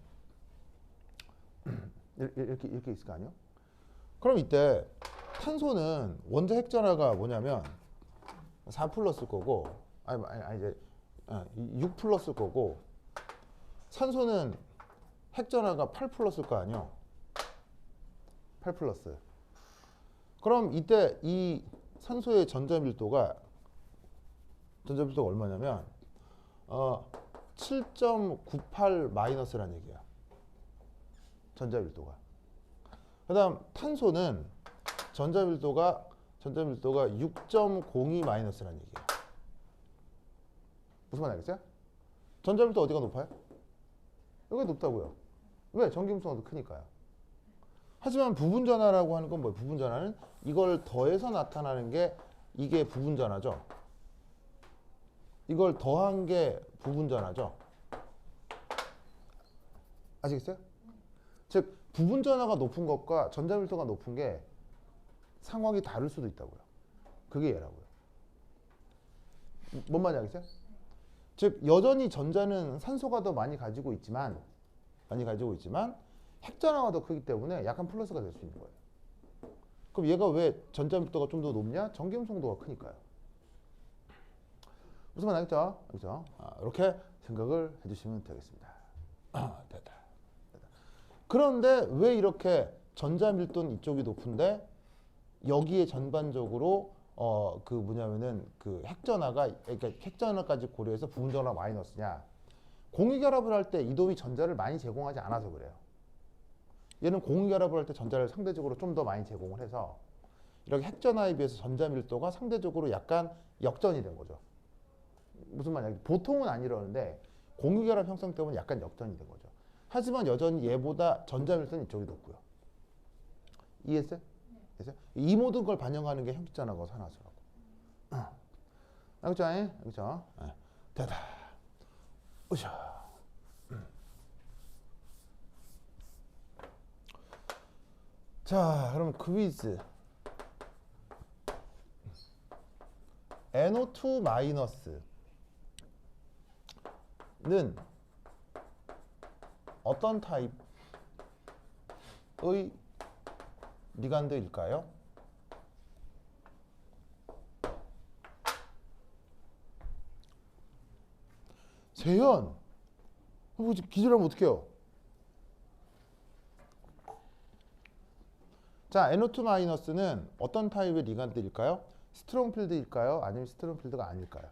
이렇게 있을 거 아니에요? 그럼 이때 탄소는 원자 핵전화가 뭐냐면 4 플러스 거고 아니 이제 6 플러스 거고 산소는 핵전화가 8 플러스일 거 아니에요? 8 플러스. 그럼 이때 이 산소의 전자밀도가 얼마냐면 7.98 마이너스란 얘기야. 전자밀도가. 그다음 탄소는 전자밀도가 6.02 마이너스란 얘기야. 무슨 말 알겠어요? 전자밀도 어디가 높아요? 여기가 높다고요. 왜? 전기음수가 더 크니까요. 하지만 부분전화라고 하는 건 뭐예요? 부분전화는 이걸 더해서 나타나는 게 이게 부분전화죠. 이걸 더한 게 부분전화죠. 아시겠어요? 즉 부분전화가 높은 것과 전자밀도가 높은 게 상황이 다를 수도 있다고요. 그게 얘라고요. 뭔 말인지 알겠어요? 즉 여전히 전자는 산소가 더 많이 가지고 있지만 핵전화가 더 크기 때문에 약간 플러스가 될 수 있는 거예요. 그럼 얘가 왜 전자밀도가 좀 더 높냐? 전기음성도가 크니까요. 무슨 말 알겠죠? 알겠죠? 이렇게 생각을 해주시면 되겠습니다. 됐다. 그런데 왜 이렇게 전자밀도는 이쪽이 높은데 여기에 전반적으로 그 핵전화가 그러니까 핵전화까지 고려해서 부분전화 마이너스냐? 공유결합을 할 때 이돔이 전자를 많이 제공하지 않아서 그래요. 얘는 공유결합을 할 때 전자를 상대적으로 좀 더 많이 제공을 해서 이렇게 핵전화에 비해서 전자밀도가 상대적으로 약간 역전이 된 거죠. 무슨 말이야? 보통은 안 이러는데 공유결합 형성 때문에 약간 역전이 된 거죠. 하지만 여전히 얘보다 전자밀도는 이쪽이 높고요. 이해했어요? 됐어요? 이 모든 걸 반영하는 게 형식전하고 산화수라고. 알겠죠? 알겠죠? 됐다. 으쌰. 자, 그럼 퀴즈. NO2 마이너스는 어떤 타입의 리간드일까요? 세현, 기절하면 어떡해요? 자, NO2 마이너스는 어떤 타입의 리간드일까요? 스트롱 필드일까요? 아니면 스트롱 필드가 아닐까요?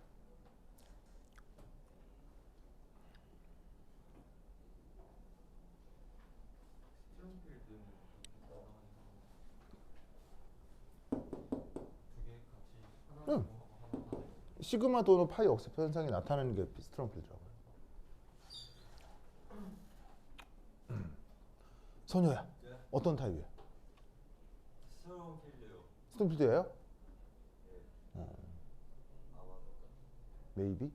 스트롱필드는 두개 같이 하나 응. 넘어가고 하나 빠지고. 시그마 또는 파이 억셉트 현상이 나타나는 게 스트롱 필드라고요. 선효야, 네. 어떤 타입이에요? 스트롱 필드요. 스트롱 필드예요? 아마도. Maybe?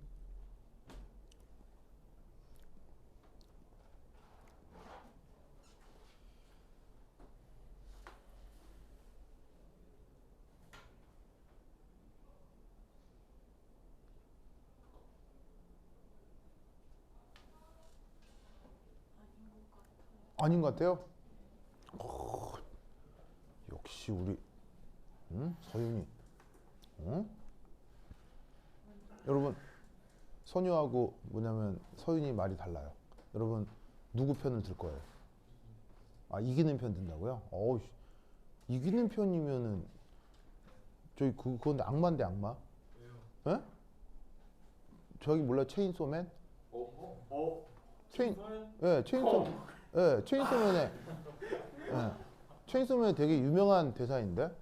아닌 것 같아요? 역시 우리 서윤이. 여러분 선유하고 뭐냐면 서윤이 말이 달라요. 여러분 누구 편을 들 거예요? 아, 이기는 편 든다고요? 어우, 이기는 편이면은 저기 그건 악마인데 악마? 왜요? 에? 저기 몰라 체인소맨? 체인 예, 체인소맨에 예, 체인소맨에 되게 유명한 대사인데.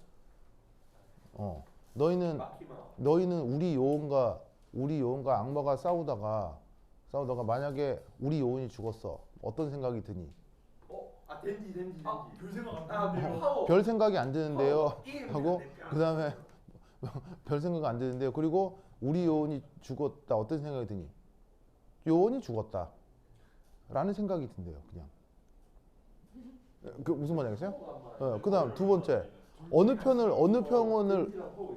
너희는 우리 요원과 악마가 싸우다가 만약에 우리 요원이 죽었어. 어떤 생각이 드니? 덴지. 별 생각 안 나는데요. 별 생각이 안 드는데요. 하고 그다음에 별 생각 안 드는데요. 그리고 우리 요원이 죽었다. 어떤 생각이 드니? 요원이 죽었다. 라는 생각이 든대요. 그냥. 그 무슨 말인지 알겠어요? 그다음 두 번째. 어느 편을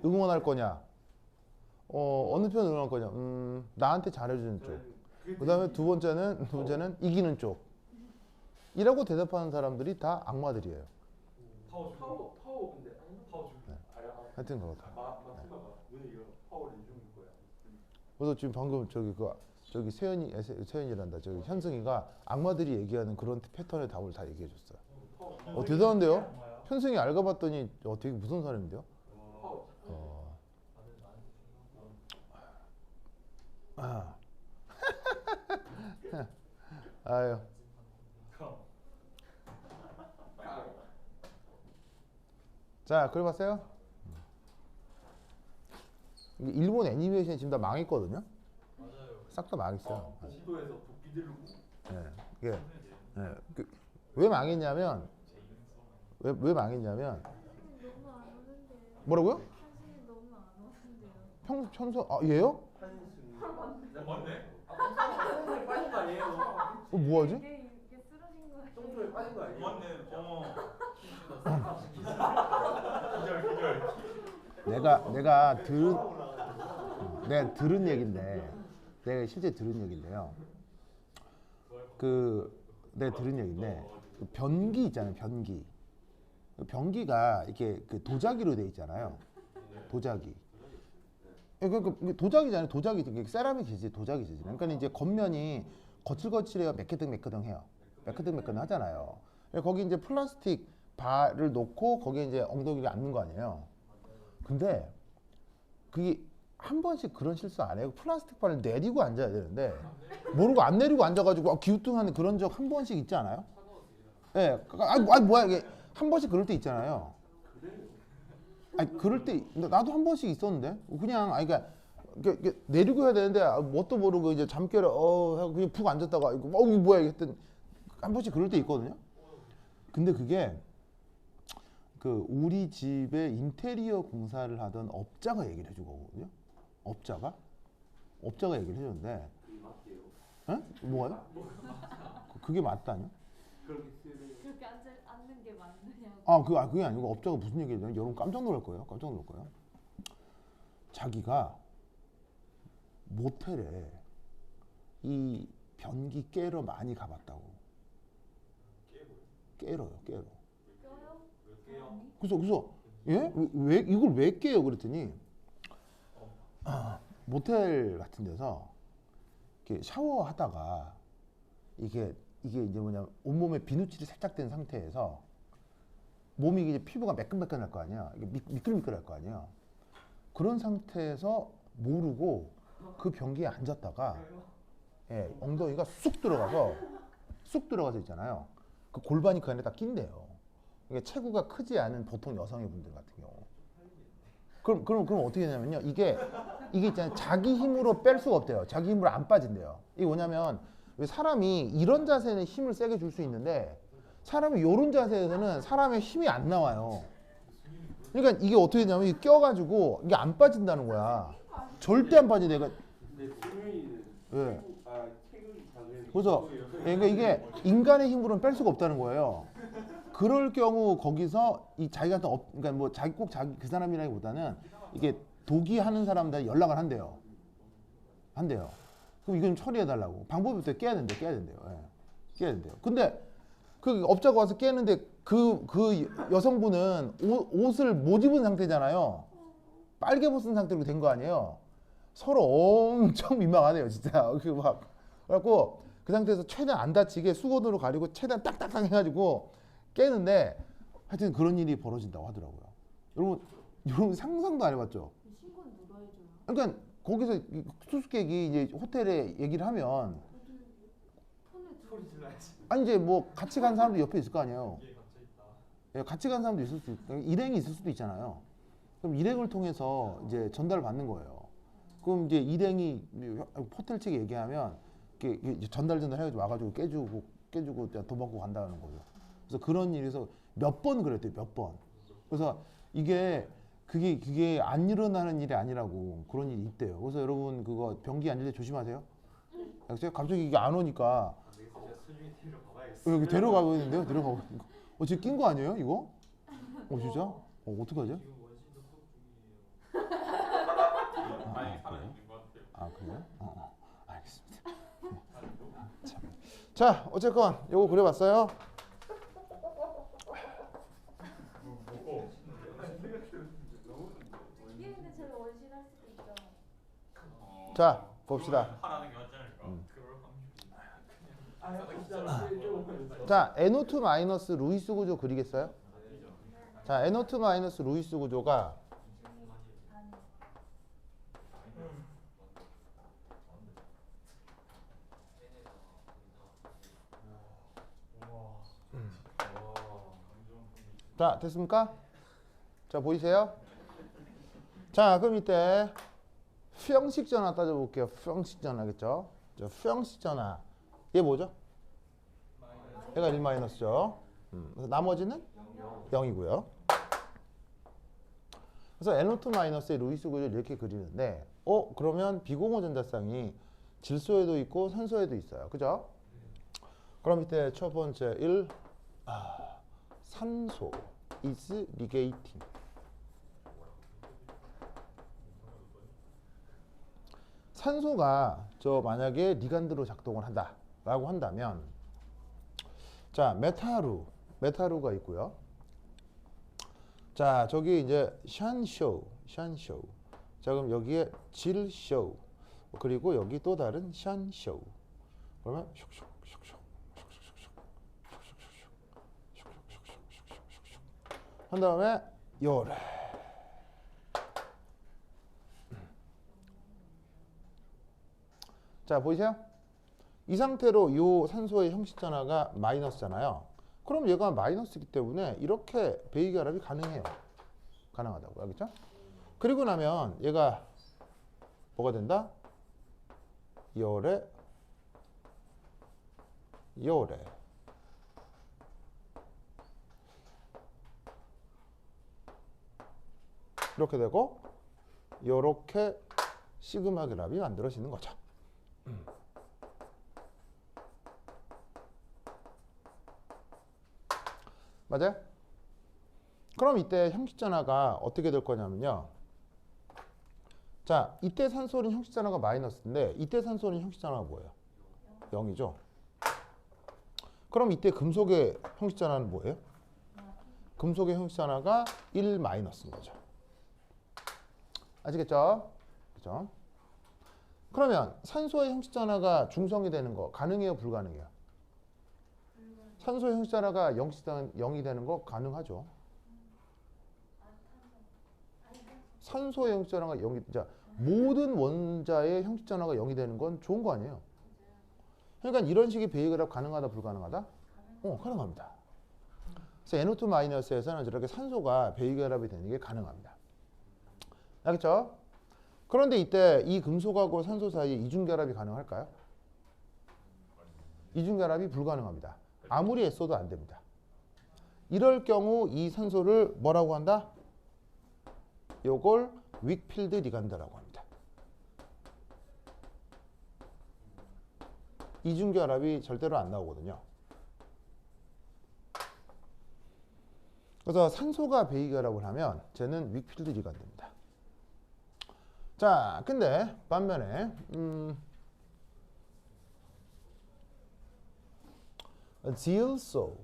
응원할 거냐? 어느 편을 응원할 거냐? 나한테 잘해주는 쪽. 그다음에 두 번째는 이기는 쪽. 이라고 대답하는 사람들이 다 악마들이에요. 파워 근데 파워 줄. 네. 하여튼 그렇다. 마스터가 오늘 이거 파워를 해주는 거야. 그래서 지금 방금 저기 세연이란다. 저기 현승이가 악마들이 얘기하는 그런 패턴의 답을 다 얘기해 줬어요. 대단한데요? 현승이 알고 봤더니 되게 무서운 사람인데요? 아유. 자, 그걸 봤어요? 일본 애니메이션이 지금 다 망했거든요? 맞아요. 싹 다 망했어요. 지도에서 도끼 들고. 이게 왜 망했냐면 왜 망했냐면 선생님 너무 안 오는데요. 뭐라고요? 선생님 너무 안 오는데요. 편서 얘요? 맞네. 빠진 거 아니에요? 뭐하지? 이게 쓰러진 거예요. 똥소에 빠진 거 아니에요? 맞네. 내가 들은 얘긴데 내가 실제 들은 얘긴데요. 내가 들은 얘긴데 그 변기 있잖아요. 변기가 이렇게 그 도자기로 돼 있잖아요. 도자기. 그러니까 도자기잖아요. 도자기 이게 세라믹 재질, 도자기 재질. 그러니까 이제 겉면이 거칠거칠해요. 매끄덩매끄덩해요. 매끄덩매끄덩 하잖아요. 거기 이제 플라스틱 바를 놓고 거기에 이제 엉덩이를 앉는 거 아니에요. 근데 그게 한 번씩 그런 실수 안 해요. 플라스틱 바를 내리고 앉아야 되는데 모르고 안 내리고 앉아가지고 기우뚱하는 그런 적 한 번씩 있지 않아요? 예. 뭐야 이게 한 번씩 그럴 때 있잖아요. 그럴 때 나도 한 번씩 있었는데 그냥 그러니까 이렇게 내리고 해야 되는데 뭣도 모르고 이제 잠결에 하고 그냥 푹 앉았다가 이거 이게 뭐야 이랬더니 한 번씩 그럴 때 있거든요. 근데 그게 그 우리 집에 인테리어 공사를 하던 업자가 얘기를 해준 거거든요. 업자가 얘기를 해줬는데, 에? 뭐가요? 그게 맞다뇨? 그렇게 쓰는 그렇게 앉는 게 맞느냐고. 그게 아니고 업자가 무슨 얘기를 했냐면 여러분 깜짝 놀랄 거예요. 자기가 모텔에 이 변기 깨러 많이 가봤다고. 깨러요. 껴요? 그래서 왜 이걸 왜 깨요? 그랬더니 모텔 같은 데서 이렇게 샤워하다가 이게 이제 뭐냐면 온몸에 비누칠이 살짝 된 상태에서 몸이 이제 피부가 매끈매끈할 거 아니야. 이게 미끌미끌할 거 아니야. 그런 상태에서 모르고 그 변기에 앉았다가 엉덩이가 쑥 들어가서 있잖아요. 그 골반이 그 안에 딱 낀대요. 이게 체구가 크지 않은 보통 여성의 분들 같은 경우. 그럼 어떻게 되냐면요. 이게 있잖아요. 자기 힘으로 뺄 수가 없대요. 자기 힘으로 안 빠진대요. 이게 뭐냐면 사람이 이런 자세는 힘을 세게 줄 수 있는데 사람이 이런 자세에서는 사람의 힘이 안 나와요. 그러니까 이게 어떻게 되냐면 이게 껴가지고 이게 안 빠진다는 거야. 절대 안 빠져. 내가 근데 수민이는 예. 체격이 작은 그래서 그러니까 이게 인간의 힘으로는 뺄 수가 없다는 거예요. 그럴 경우 거기서 이 자기 같은 그러니까 뭐 자기 그 사람이라기보다는 이게 독이 하는 사람들 연락을 한대요. 그럼 이건 처리해 달라고. 방법이 어떻게 깨야 된대요. 깨야 된대요. 근데 그 업자가 와서 깨는데 그 여성분은 옷을 못 입은 상태잖아요. 빨개 벗은 상태로 된 거 아니에요. 서로 엄청 민망하네요, 진짜. 그래갖고 그 상태에서 최대한 안 다치게 수건으로 가리고 최대한 딱딱딱 해가지고 깨는데 하여튼 그런 일이 벌어진다고 하더라고요. 여러분 상상도 안 해봤죠? 신고는 누가 해줘요? 그러니까 거기서 수수께끼 이제 호텔에 얘기를 하면 폰에 소리 질러야지. 아니 이제 뭐 같이 간 사람도 옆에 있을 거 아니에요. 이게 갇혀 있다. 예, 같이 간 사람도 있을 수 있고 일행이 있을 수도 있잖아요. 그럼 일행을 통해서 이제 전달을 받는 거예요. 그럼 이제 일행이 호텔 측에 얘기하면 이렇게 전달해가지고 와가지고 깨주고 돈 받고 간다는 거죠. 그래서 그런 일에서 몇 번 그랬대요. 몇 번. 그래서 그게 안 일어나는 일이 아니라고 그런 일이 있대요. 그래서 여러분 그거 변기 앉을 때 조심하세요. 갑자기 이게 안 오니까 제가 수중에 데리러 가봐야겠어. 여기 데려가고 있는데요. 데려가고 있는 거. 지금 낀 거 아니에요? 이거? 진짜? 어떡하죠? 지금 원신도 수업 중이에요. 많이 살아있는 것 같아요. 그래요? 알겠습니다. 참. 자, 어쨌건 요거 그려봤어요. 얘는 저희 원신할 수도 있죠. 자, 봅시다. 하라는 게 맞지 않을까? 그럴 확률이. 자, NO2 마이너스 루이스 구조 그리겠어요? 자, NO2 마이너스 루이스 구조가 자, 됐습니까? 자, 보이세요? 자, 그럼 이때 수형식 전화 따져볼게요. 수형식 전화겠죠? 자, 수형식 전화. 얘 뭐죠? 얘가 1 마이너스죠. 그래서 나머지는 0이고요. 그래서 NO2 마이너스의 루이스 구조를 이렇게 그리는데, 그러면 비공호 전자쌍이 질소에도 있고 산소에도 있어요. 그죠? 그럼 이때 첫 번째 1, 산소 is negating. 산소가 만약에 리간드로 작동을 한다라고 한다면, 자, 메타루가 있고요. 자, 저기 이제 샨쇼. 자, 그럼 여기에 질쇼. 그리고 여기 또 다른 샨쇼. 그러면 슉슉 한 다음에 요래. 자, 보이세요? 이 상태로 요 산소의 형식 전화가 마이너스잖아요. 그럼 얘가 마이너스이기 때문에 이렇게 베이 결합이 가능해요. 가능하다고. 알겠죠? 그리고 나면 얘가 뭐가 된다? 열에 이렇게 되고 요렇게 시그마 결합이 만들어지는 거죠. 맞아요? 그럼 이때 형식전화가 어떻게 될 거냐면요. 자, 이때 산소는 형식전화가 마이너스인데 이때 산소는 형식전화가 뭐예요? 0이죠. 그럼 이때 금속의 형식전화는 뭐예요? 금속의 형식전화가 1 마이너스인 거죠. 아시겠죠? 그죠? 그러면 산소의 형식전화가 중성이 되는 거 가능해요? 불가능해요? 산소의 형식전화가 0이 되는 거 가능하죠. 산소의 형식전화가 0이, 자, 모든 원자의 형식전화가 0이 되는 건 좋은 거 아니에요? 그러니까 이런 식의 배기결합 가능하다, 불가능하다? 가능합니다. 그래서 NO2-에서는 저렇게 산소가 배기결합이 되는 게 가능합니다. 알겠죠? 그런데 이때 이 금속하고 산소 사이에 이중결합이 가능할까요? 이중결합이 불가능합니다. 아무리 애써도 안 됩니다. 이럴 경우 이 산소를 뭐라고 한다? 요걸 윅필드 리간드라고 합니다. 이중결합이 절대로 안 나오거든요. 그래서 산소가 배기결합을 하면 쟤는 윅필드 리간드입니다. 자, 근데 반면에 질소,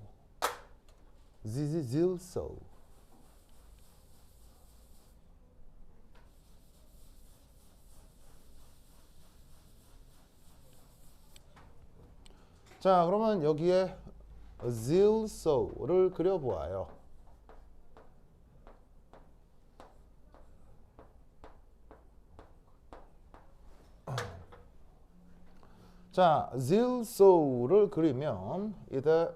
질소. 자, 그러면 여기에 질소를 그려보아요. 자, 질소를 그리면 이제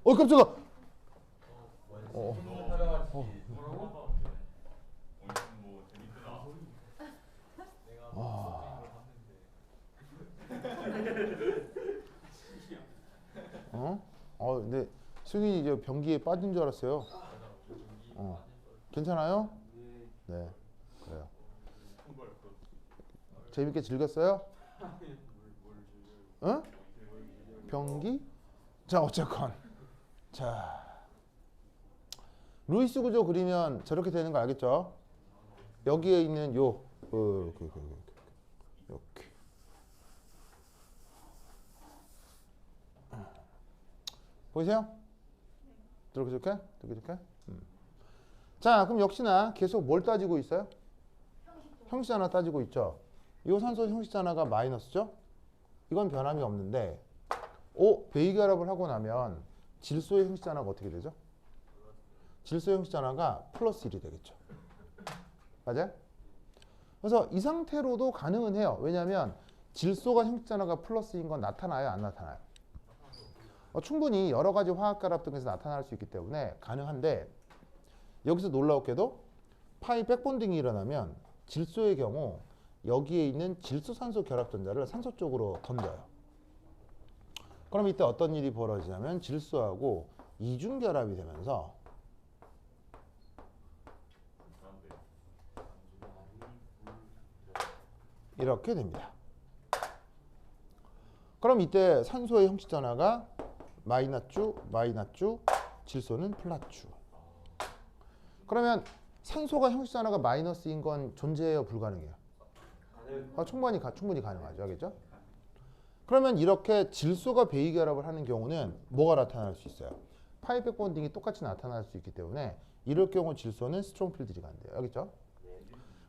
깜짝아. 뭐 재밌구나. 근데 승인이 이제 변기에 빠진 줄 알았어요. 괜찮아요? 네, 그래요. 재밌게 즐겼어요? 응? 변기? 자, 어쨌건. 자, 루이스 구조 그리면 저렇게 되는 거 알겠죠? 여기에 있는 이렇게. 보이세요? 이렇게. 자, 그럼 역시나 계속 뭘 따지고 있어요? 형식전화 따지고 있죠. 이 산소 형식전화가 마이너스죠? 이건 변함이 없는데 배기결합을 하고 나면 질소의 형식전화가 어떻게 되죠? 질소 형식전화가 플러스 1이 되겠죠. 맞아요? 그래서 이 상태로도 가능은 해요. 왜냐하면 질소가 형식전화가 플러스인 건 나타나요? 안 나타나요? 충분히 여러 가지 화학결합 등에서 나타날 수 있기 때문에 가능한데 여기서 놀라웠게도 파이 백본딩이 일어나면 질소의 경우 여기에 있는 질소산소 결합전자를 산소 쪽으로 던져요. 그럼 이때 어떤 일이 벌어지냐면 질소하고 이중결합이 되면서 이렇게 됩니다. 그럼 이때 산소의 형식전화가 마이너쭈, 질소는 플라쭈. 그러면 산소가 형식전화가 마이너스인 건 존재해요, 불가능해요? 충분히 가능하죠. 알겠죠? 그러면 이렇게 질소가 배기결합을 하는 경우는 뭐가 나타날 수 있어요? 파이 백본딩이 똑같이 나타날 수 있기 때문에 이럴 경우 질소는 스트롱필드 리간드예요. 알겠죠?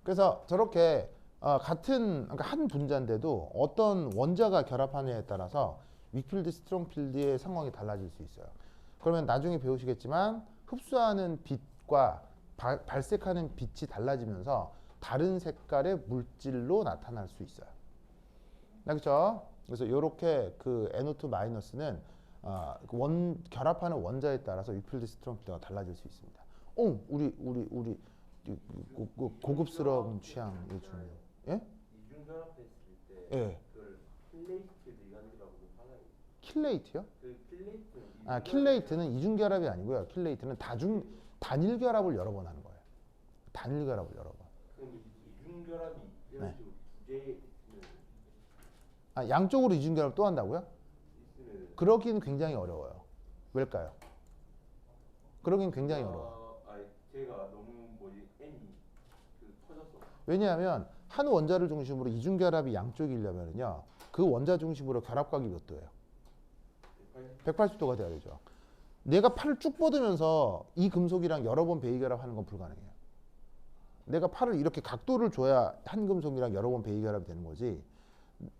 그래서 저렇게 그러니까 한 분자인데도 어떤 원자가 결합하느냐에 따라서 윅필드, 스트롱필드의 상황이 달라질 수 있어요. 그러면 나중에 배우시겠지만 흡수하는 빛과 발색하는 빛이 달라지면서 다른 색깔의 물질로 나타날 수 있어요. 알겠죠? 그래서 이렇게 그 NO2-는 그 결합하는 원자에 따라서 위필드 스트렝프가 달라질 수 있습니다. 우리 고급스러운 취향이 중요. 예? 이중결합했을 때 예. 그걸 킬레이트 리간드라고 하나요? 킬레이트요? 그 킬레이트는 킬레이트는 이중결합이 아니고요. 킬레이트는 단일결합을 여러 번 하는 거예요. 단일결합을 여러 번. 그럼 이중결합이 이런 식으로 두 개 있으면 양쪽으로 이중결합 또 한다고요? 그러기는 굉장히 어려워요. 왜일까요? 그러긴 굉장히 어려워. 제가 너무 n이 터졌어. 왜냐하면 한 원자를 중심으로 이중결합이 양쪽이려면요, 그 원자 중심으로 결합각이 몇 도예요? 180도가 돼야 되죠. 내가 팔을 쭉 뻗으면서 이 금속이랑 여러 번 베이결합하는 건 불가능해요. 내가 팔을 이렇게 각도를 줘야 한 금속이랑 여러 번 베이결합이 되는 거지.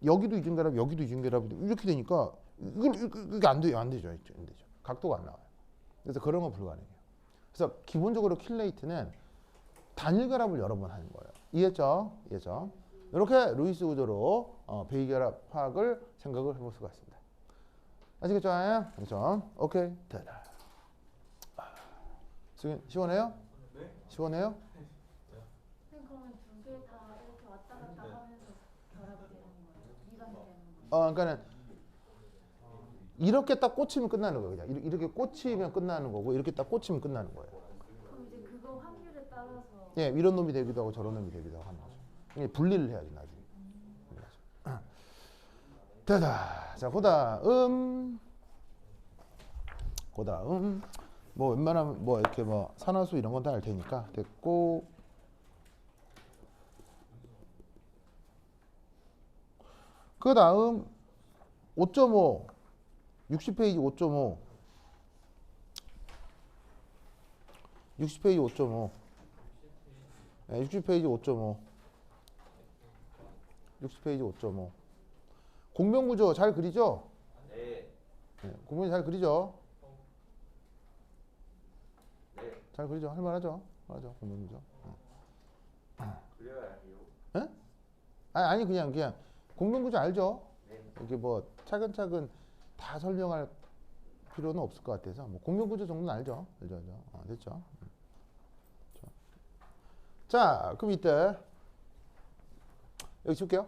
여기도 이중결합, 여기도 이중결합 이렇게 되니까 이게 안 되죠. 안 되죠. 각도가 안 나와요. 그래서 그런 건 불가능해요. 그래서 기본적으로 킬레이트는 단일결합을 여러 번 하는 거예요. 이해했죠? 이해했죠? 이렇게 루이스 구조로 베이결합 화학을 생각을 해볼 수가 있습니다. 아시겠죠? 그렇죠? 오케이. 됐다. 시원해요? 네? 시원해요? 그러면 두 개 다 이렇게 왔다 갔다 하면서 결합이 되는 거예요? 미간이 되는 거예요? 그러니까는 이렇게 딱 꽂히면 끝나는 거예요. 그냥 이렇게 꽂히면 끝나는 거고, 이렇게 딱 꽂히면 끝나는 거예요. 그럼 이제 그거 확률에 따라서 예, 이런 놈이 되기도 하고 저런 놈이 되기도 하고 하는 거죠. 이게 분리를 해야지 나중에. 됐다. 자, 그다음 뭐 웬만하면 뭐 이렇게 뭐 산화수 이런 건 다 알 테니까 됐고. 그다음 5.5 60페이지 5.5 60페이지 5.5 60페이지 5.5 60페이지 5.5 공명구조 잘 그리죠? 네. 공명이 잘 그리죠? 네. 잘 그리죠? 할만하죠? 맞아, 공명구조. 그려야 해요. 예? 아니 그냥 공명구조 알죠? 네. 이렇게 뭐 차근차근 다 설명할 필요는 없을 것 같아서 뭐 공명구조 정도는 알죠? 알죠? 됐죠? 자, 그럼 이때 여기 칠게요.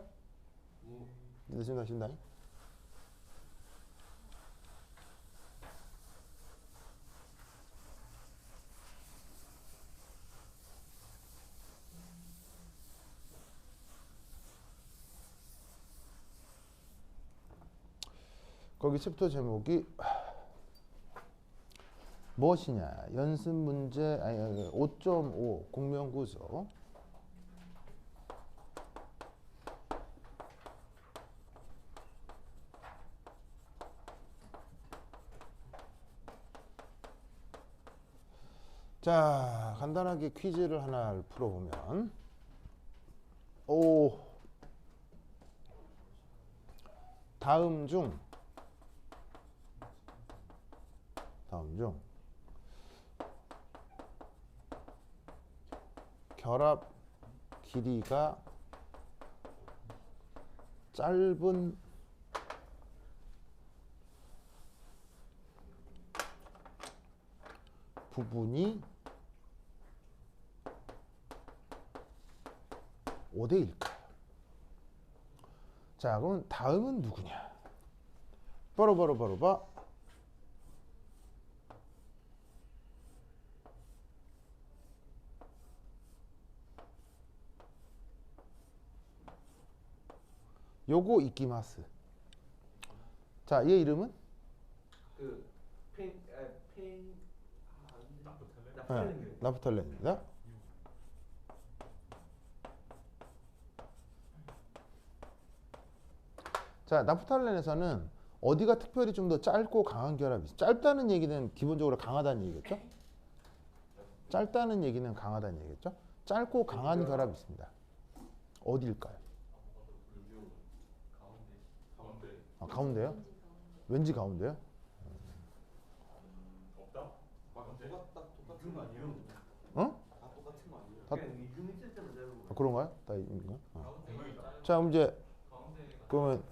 이제 신다. 거기 챕터 제목이 무엇이냐? 연습 문제 5.5 공명구조. 자, 간단하게 퀴즈를 하나 풀어보면 다음 중 결합 길이가 짧은 부분이 5대일까요? 자, 그럼 다음은 누구냐? 바로 요거 이키마스. 자, 얘 이름은? 나프탈렌입니다. 자, 나프탈렌에서는 어디가 특별히 좀 더 짧고 강한 결합이 있어요? 짧다는 얘기는 기본적으로 강하다는 얘기겠죠? 짧다는 얘기는 강하다는 얘기겠죠? 짧고 강한 결합이 있습니다. 어디일까요? 가운데요? 왠지 가운데요? 없다? 이중 아니에요? 어? 다 똑같은 거 아니에요? 다- 그냥 이중 있을 때만 짧은 그런가요? 다 있는가? 가운데가 자, 그럼 이제 가운데가 그러면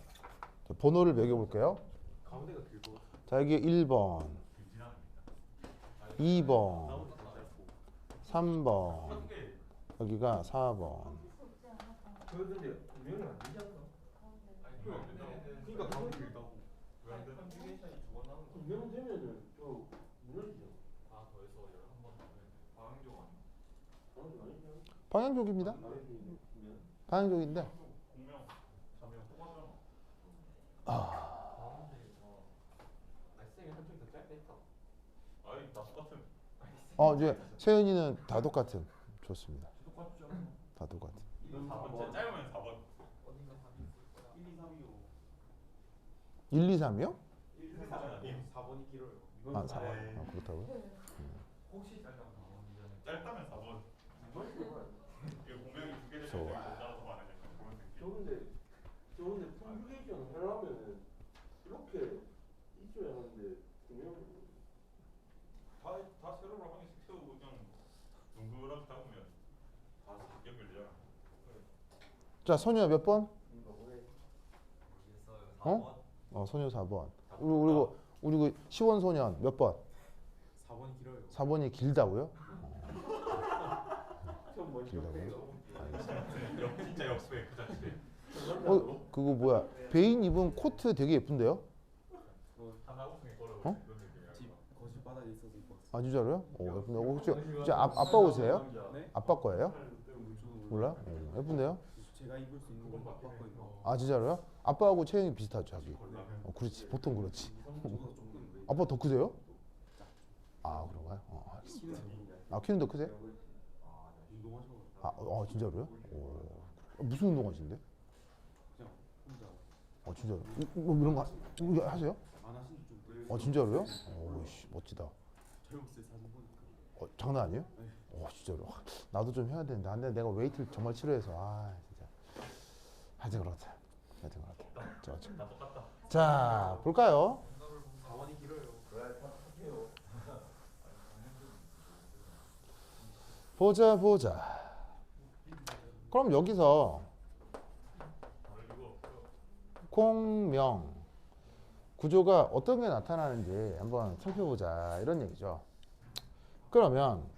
번호를 매겨볼게요. 가운데가 길고. 자, 여기 1번, 2번, 3번, 여기가 4번. 그런데 분명히 안 되지 않나? 그러니까 가운데 길다고. 왜안 돼? 컨주게이션이 두번 나오는 거. 분명 되면은 저 무너지죠. 다 더해서 11번 나오면 방향종 아니야? 아니죠. 방향족입니다. 분명. 방향족인데. 공명, 자명 똑같잖아. 쌤이 한쪽이 더 짧게 했다. 아니 다 똑같은. 이제 세연이는 다 똑같은. 좋습니다. 똑같지 않아? 다 똑같은. 4번 짧으면 4번. 어딘가 답이 있을 거야. 1, 2, 3, 2, 5. 1, 2, 3이요? 1, 2, 3이 아니에요. 4번이 길어요. 아, 4번. 그렇다고요? 혹시 짧다면 4번이잖아요. 짧다면 4번. 이거 공명이 두 개를 좋아. 따라서 말하니까 그런 느낌. 저런데 컴퓨테이션 하려면은 이렇게 있어야 하는데 분명 다 세로로 한 개씩 세우고 그냥 둥그렇게 잡으면 다 연결되잖아. 자, 선우야 몇 번? 모르겠어요. 어? 소녀 4번. 우리 시원소년 몇 번? 4번이 길어요. 4번이 길다고요? 처음 먼저 길다고요? 진짜 역수의 그 자체. 그거 뭐야? 베인 입은 코트 되게 예쁜데요? 하나우승에 걸어. 어? 이런 느낌이야. 집 거실 바닥에 있어서 입었어. 아, 진짜로요? 예쁜데. 혹시 아빠 옷이에요? 네? 아빠 거예요? 저도 몰라? 예쁜데요? 제가 입을 수 있는 건 바꿔 입어. 아, 진짜로요? 아빠하고 체형이 비슷하죠, 자기. 그렇지. 보통 그렇지. 아빠 더 크세요? 아, 그런가요? 알겠습니다. 아, 키는 더 크세요? 운동하셔. 진짜로요? 무슨 운동하시는데? 그냥 혼자 진짜로? 뭐 이런 거 이거 하세요? 안 하신 지좀 진짜로요? 씨, 멋지다. 젊었을 때 사진 보니까. 장난 아니에요? 진짜로. 나도 좀 해야 되는데. 근데 내가 웨이트를 정말 싫어해서. 진짜. 하여튼 그렇다. 자, 볼까요? 4번이 길어요. 보자. 그럼 여기서 공명 구조가 어떤 게 나타나는지 한번 살펴보자 이런 얘기죠. 그러면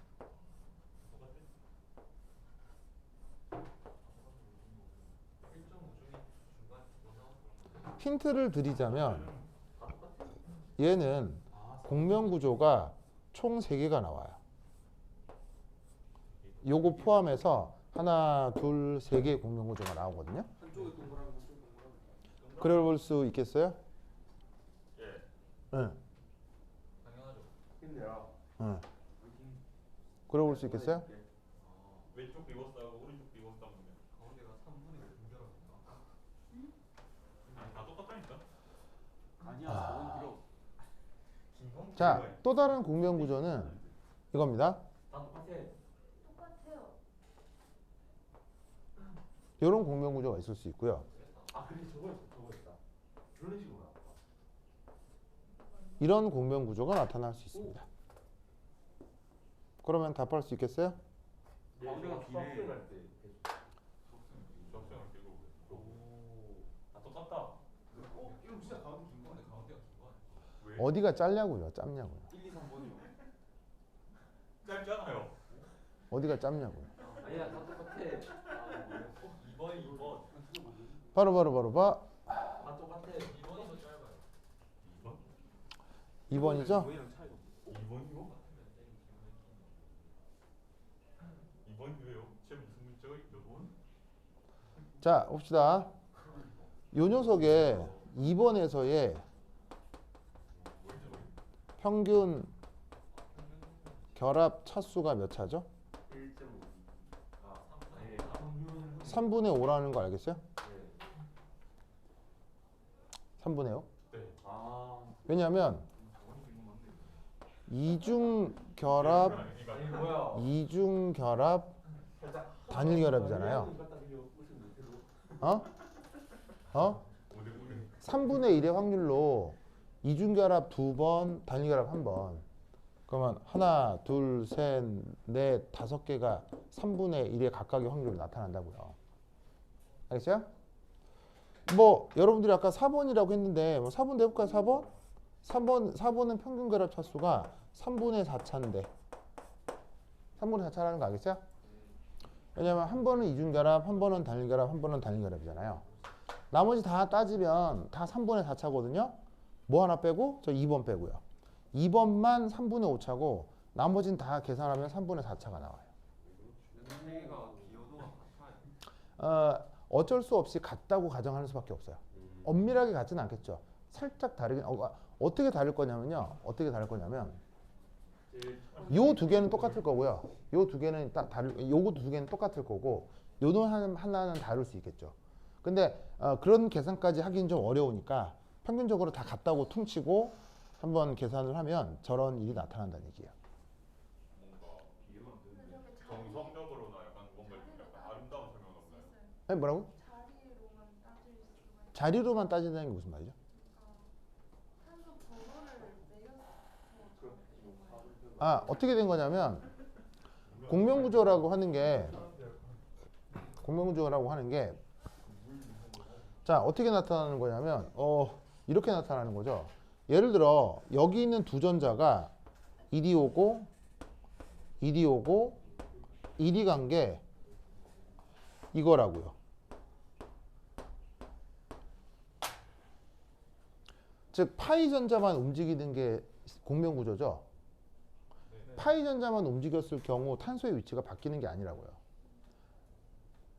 힌트를 드리자면 얘는 공명 구조가 총 3개가 나와요. 요거 포함해서 하나, 둘, 3개의 공명 구조가 나오거든요. 한쪽에 동그라미 한쪽에 동그라미. 그래 볼 수 있겠어요? 예. 응. 당연하죠. 힘내라. 응. 그래 볼 수 있겠어요? 왼쪽 비워싸고 오른쪽 비워싸면 가운데가 3분의 분결합니다. 아니 다 똑같다니까. 아니야. 4번 길어. 자, 또 다른 공명 구조는 이겁니다. 다 똑같아. 똑같아요. 이런 공명 구조가 있을 수 있고요. 근데 저거 있다. 그런 식으로 나와. 이런 공명 구조가 나타날 수 있습니다. 그러면 답할 수 있겠어요? 가운데가 비네. 할 때. 적성을 끼고. 다 똑같다. 이거 진짜 가운데 긴 거네. 가운데가 긴 거 아니야? 왜? 어디가 짧냐고요? 짧냐고요? 1, 2, 3번이요. 짧잖아요. 어디가 짧냐고요? 아니야, 다 똑같아. 2번. 바로 봐. 다 똑같아. 2번이 더 짧아요. 2번? 2번이죠? 모이랑 차이가. 2번이요? 2번이 왜요? 제 무슨 문제가 있죠? 자, 봅시다. 요 녀석의 2번에서의 평균 결합 차수가 몇 차죠? 1.5. 3분의 5라는 거 알겠어요? 3분의 5? 네. 왜냐하면 이중 결합, 이중 결합, 단일 결합이잖아요. 어? 3분의 1의 확률로 이중 결합 2번, 단일 결합 1번. 그러면 하나, 둘, 셋, 넷, 5개가 3분의 1의 각각의 확률로 나타난다고요. 알겠어요? 뭐 여러분들이 아까 4번이라고 했는데 뭐 4번 내볼까요? 4번? 4번은 평균 결합 차수가 3분의 4차인데 3분의 4차라는 거 알겠어요? 왜냐면 한 번은 이중결합, 한 번은 단일결합, 한 번은 단일결합이잖아요. 나머지 다 따지면 다 3분의 4차거든요. 뭐 하나 빼고? 저 2번 빼고요. 2번만 3분의 5차고 나머지는 다 계산하면 3분의 4차가 나와요. 세개가 기여도가 같아요. 어쩔 수 없이 같다고 가정하는 수밖에 없어요. 엄밀하게 같지는 않겠죠. 살짝 다르긴 어떻게 다를 거냐면요. 어떻게 다를 거냐면 요 두 개는 똑같을 거고요. 요 두 개는 요거 두 개는 똑같을 거고 요는 하나는 다를 수 있겠죠. 근데 그런 계산까지 하긴 좀 어려우니까 평균적으로 다 같다고 퉁치고 한번 계산을 하면 저런 일이 나타난다는 얘기예요. 뭔가 이해가 안 근데 되는데 저게 자리 정성적으로나 약간 뭔가 좀 약간 아름다운 설명은 없나요? 아니 뭐라고? 자리로만 따질 수가 있어요. 자리로만 따진다는 게 무슨 말이죠? 탄소 번호를 매여서 아, 어떻게 된 거냐면 공명구조라고 하는 게 자, 어떻게 나타나는 거냐면 이렇게 나타나는 거죠. 예를 들어 여기 있는 두 전자가 이리 오고 이리 간 게 이거라고요. 즉 파이 전자만 움직이는 게 공명구조죠. 파이 전자만 움직였을 경우 탄소의 위치가 바뀌는 게 아니라고요.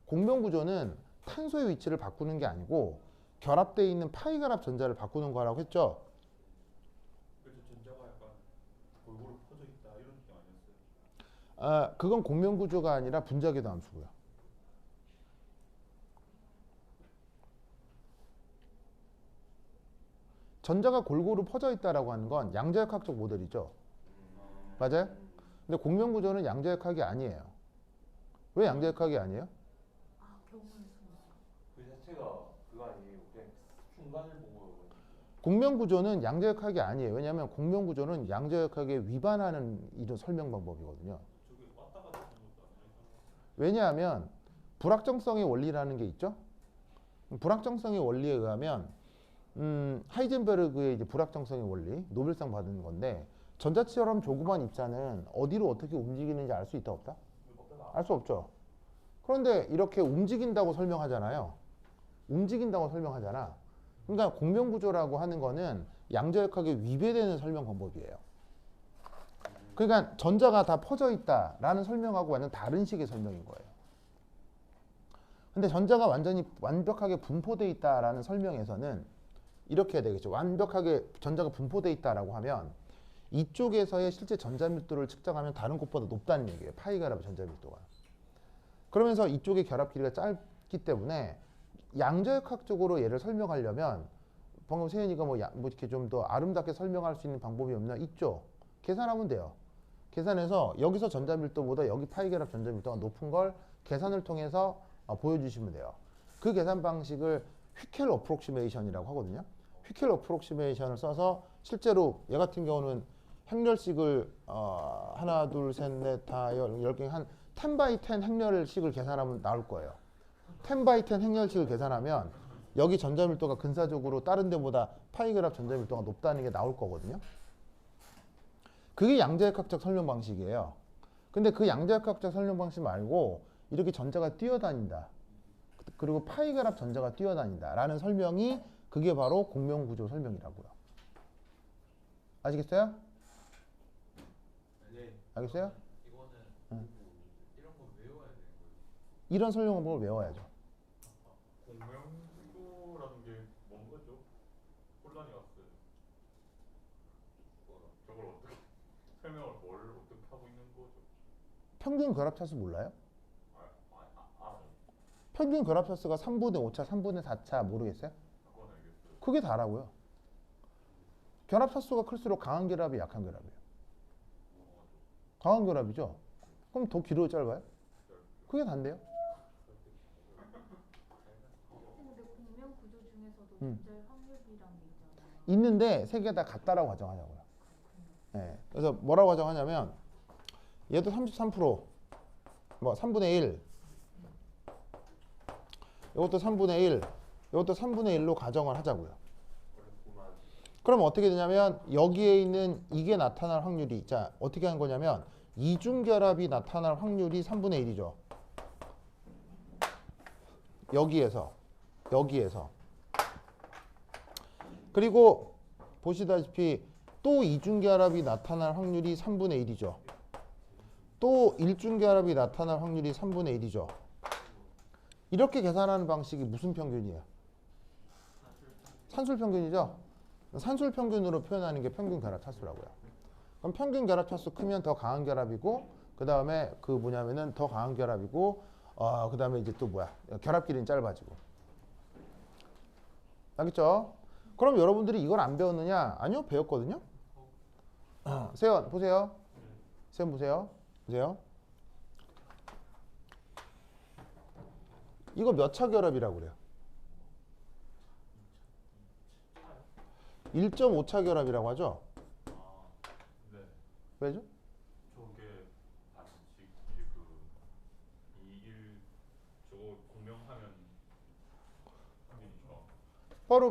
공명구조는 탄소의 위치를 바꾸는 게 아니고 결합되어 있는 파이 결합 전자를 바꾸는 거라고 했죠. 그래서 전자가 약간 골고루 퍼져 있다 이런 느낌 아니었어요? 그건 공명구조가 아니라 분자궤도 함수고요. 전자가 골고루 퍼져 있다라고 하는 건 양자역학적 모델이죠. 맞아요? 근데 공명구조는 양자역학이 아니에요. 왜 양자역학이 아니에요? 경우의 수. 그 자체가 그거 아니에요. 그냥 순간을 보고 공명구조는 양자역학이 아니에요. 왜냐하면 공명구조는 양자역학에 위반하는 이런 설명 방법이거든요. 저게 왔다 갔다 하는 것도 아니에요? 왜냐하면 불확정성의 원리라는 게 있죠. 불확정성의 원리에 의하면 하이젠베르그의 이제 불확정성의 원리, 노벨상 받은 건데 전자처럼 조그만 입자는 어디로 어떻게 움직이는지 알 수 있다 없다? 알 수 없죠. 그런데 이렇게 움직인다고 설명하잖아요. 움직인다고 설명하잖아. 그러니까 공명구조라고 하는 거는 양자역학에 위배되는 설명 방법이에요. 그러니까 전자가 다 퍼져 있다라는 설명하고 완전 다른 식의 설명인 거예요. 근데 전자가 완벽하게 분포되어 있다라는 설명에서는 이렇게 해야 되겠죠. 완벽하게 전자가 분포되어 있다라고 하면 이쪽에서의 실제 전자 밀도를 측정하면 다른 곳보다 높다는 얘기예요. 파이 결합의 전자 밀도가. 그러면서 이쪽의 결합 길이가 짧기 때문에 양자역학적으로 얘를 설명하려면 방금 세연이가 뭐 이렇게 좀 더 아름답게 설명할 수 있는 방법이 없나? 있죠. 계산하면 돼요. 계산해서 여기서 전자 밀도보다 여기 파이 결합 전자 밀도가 높은 걸 계산을 통해서 보여주시면 돼요. 그 계산 방식을 휘켈 어프록시메이션이라고 하거든요. 휘켈 어프록시메이션을 써서 실제로 얘 같은 경우는 행렬식을 하나, 둘, 셋, 넷, 다 10개 한 10×10 행렬식을 계산하면 나올 거예요. 10×10 행렬식을 계산하면 여기 전자밀도가 근사적으로 다른 데보다 파이 결합 전자밀도가 높다는 게 나올 거거든요. 그게 양자역학적 설명 방식이에요. 근데 그 양자역학적 설명 방식 말고 이렇게 전자가 뛰어다닌다. 그리고 파이 결합 전자가 뛰어다닌다 라는 설명이 그게 바로 공명구조 설명이라고요. 아시겠어요? 네. 알겠어요? 이거는 응. 이런 거 외워야 되는 거예요. 이런 설명 방법을 외워야죠. 공명구조라는 게 뭔 거죠? 혼란이 왔어요. 저걸 어떻게 설명을 뭘 어떻게 하고 있는 거죠? 평균 결합 차수 몰라요? 알아요. 평균 결합 차수가 3분의 5차, 3분의 4차 모르겠어요? 그건 알겠어요. 그게 다라고요. 결합 차수가 클수록 강한 결합이 약한 결합이에요. 강한 결합이죠. 그럼 더 길어요, 짧아요? 그게 단데요. 근데 공명 구조 중에서도 음. 존재 확률이란 게 있잖아요. 있는데 세 개 다 같다라고 가정하자고요. 네. 그래서 뭐라고 가정하냐면 얘도 33%, 뭐 3분의 1, 이것도 3분의 1, 이것도 3분의 1로 가정을 하자고요. 그럼 어떻게 되냐면 여기에 있는 이게 나타날 확률이 자 어떻게 한 거냐면 이중결합이 나타날 확률이 3분의 1이죠. 여기에서 그리고 보시다시피 또 이중결합이 나타날 확률이 3분의 1이죠. 또 일중결합이 나타날 확률이 3분의 1이죠. 이렇게 계산하는 방식이 무슨 평균이에요? 산술 평균이죠. 산술 평균으로 표현하는 게 평균 결합 차수라고요. 그럼 평균 결합 차수 크면 더 강한 결합이고 그 다음에 그 뭐냐면은 더 강한 결합이고 그 다음에 이제 또 뭐야 결합 길이는 짧아지고. 알겠죠? 그럼 여러분들이 이걸 안 배웠느냐? 아니요, 배웠거든요. 세연 보세요. 세연 보세요. 이거 몇 차 결합이라고 그래요? 1.5차 결합이라고 하죠? 아, 네. 왜죠? 저게 이길 저거 공명하면 확률이죠. 바로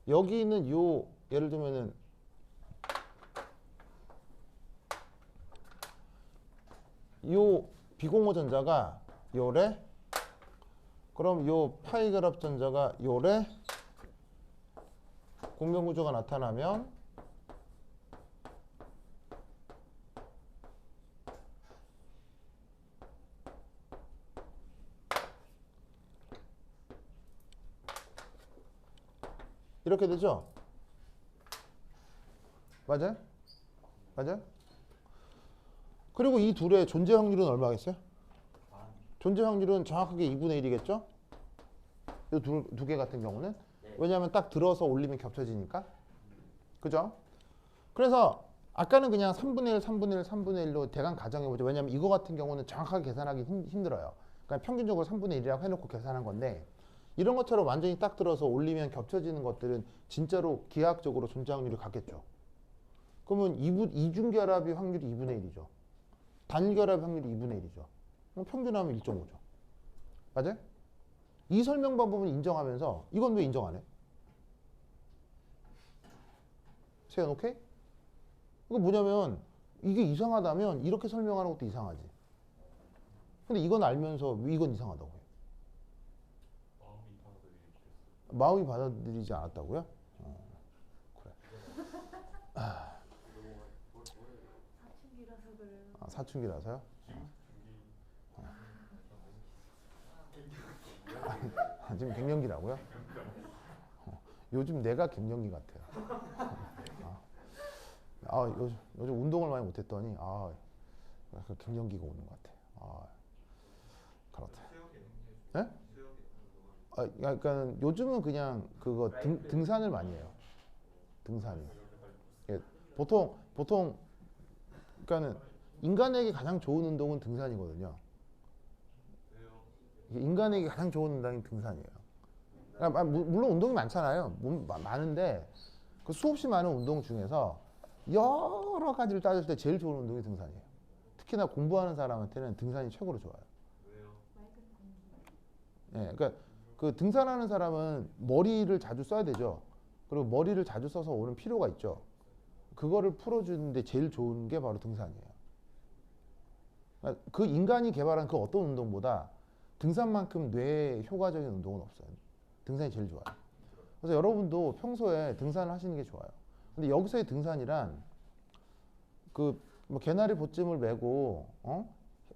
여기 있는 요 예를 들면은 요 비공호 전자가 요래 그럼 요 파이 결합 전자가 요래 공명 구조가 나타나면 이렇게 되죠? 맞아요? 그리고 이 둘의 존재 확률은 얼마겠어요? 존재 확률은 정확하게 2분의 1이겠죠? 이 두 개 같은 경우는 왜냐하면 딱 들어서 올리면 겹쳐지니까 그죠? 그래서 아까는 그냥 3분의 1로 대강 가정해보죠. 왜냐하면 이거 같은 경우는 정확하게 계산하기 힘들어요. 그러니까 평균적으로 3분의 1이라고 해놓고 계산한 건데 이런 것처럼 완전히 딱 들어서 올리면 겹쳐지는 것들은 진짜로 기하학적으로 존재 확률이 같겠죠. 그러면 이중결합의 확률이 2분의 1이죠. 단결합의 확률이 2분의 1이죠. 그럼 평균하면 1.5죠. 맞아요? 이 설명 방법은 인정하면서 이건 왜 인정 안 해? 세연 오케이? 이거 뭐냐면 이게 이상하다면 이렇게 설명하는 것도 이상하지. 근데 이건 알면서 왜 이건 이상하다고 해요? 마음이 받아들이지 않았다고요? 그래. 사춘기라서 그래요. 사춘기라서요? 지금 갱년기라고요? 요즘 내가 갱년기 같아요. 요즘 운동을 많이 못했더니 갱년기가 오는 것 같아. 그렇다. 네? 그러니까 요즘은 그냥 그거 등산을 많이 해요. 등산이. 예, 보통 그러니까는 인간에게 가장 좋은 운동은 등산이거든요. 인간에게 가장 좋은 운동이 등산이에요. 그러니까 물론 운동이 많잖아요. 많은데 그 수없이 많은 운동 중에서 여러 가지를 따질 때 제일 좋은 운동이 등산이에요. 특히나 공부하는 사람한테는 등산이 최고로 좋아요. 예, 그러니까 그 등산하는 사람은 머리를 자주 써야 되죠. 그리고 머리를 자주 써서 오는 피로가 있죠. 그거를 풀어주는데 제일 좋은 게 바로 등산이에요. 그러니까 그 인간이 개발한 그 어떤 운동보다 등산만큼 뇌에 효과적인 운동은 없어요. 등산이 제일 좋아요. 그래서 여러분도 평소에 등산을 하시는 게 좋아요. 근데 여기서의 등산이란 뭐 개나리 보찜을 메고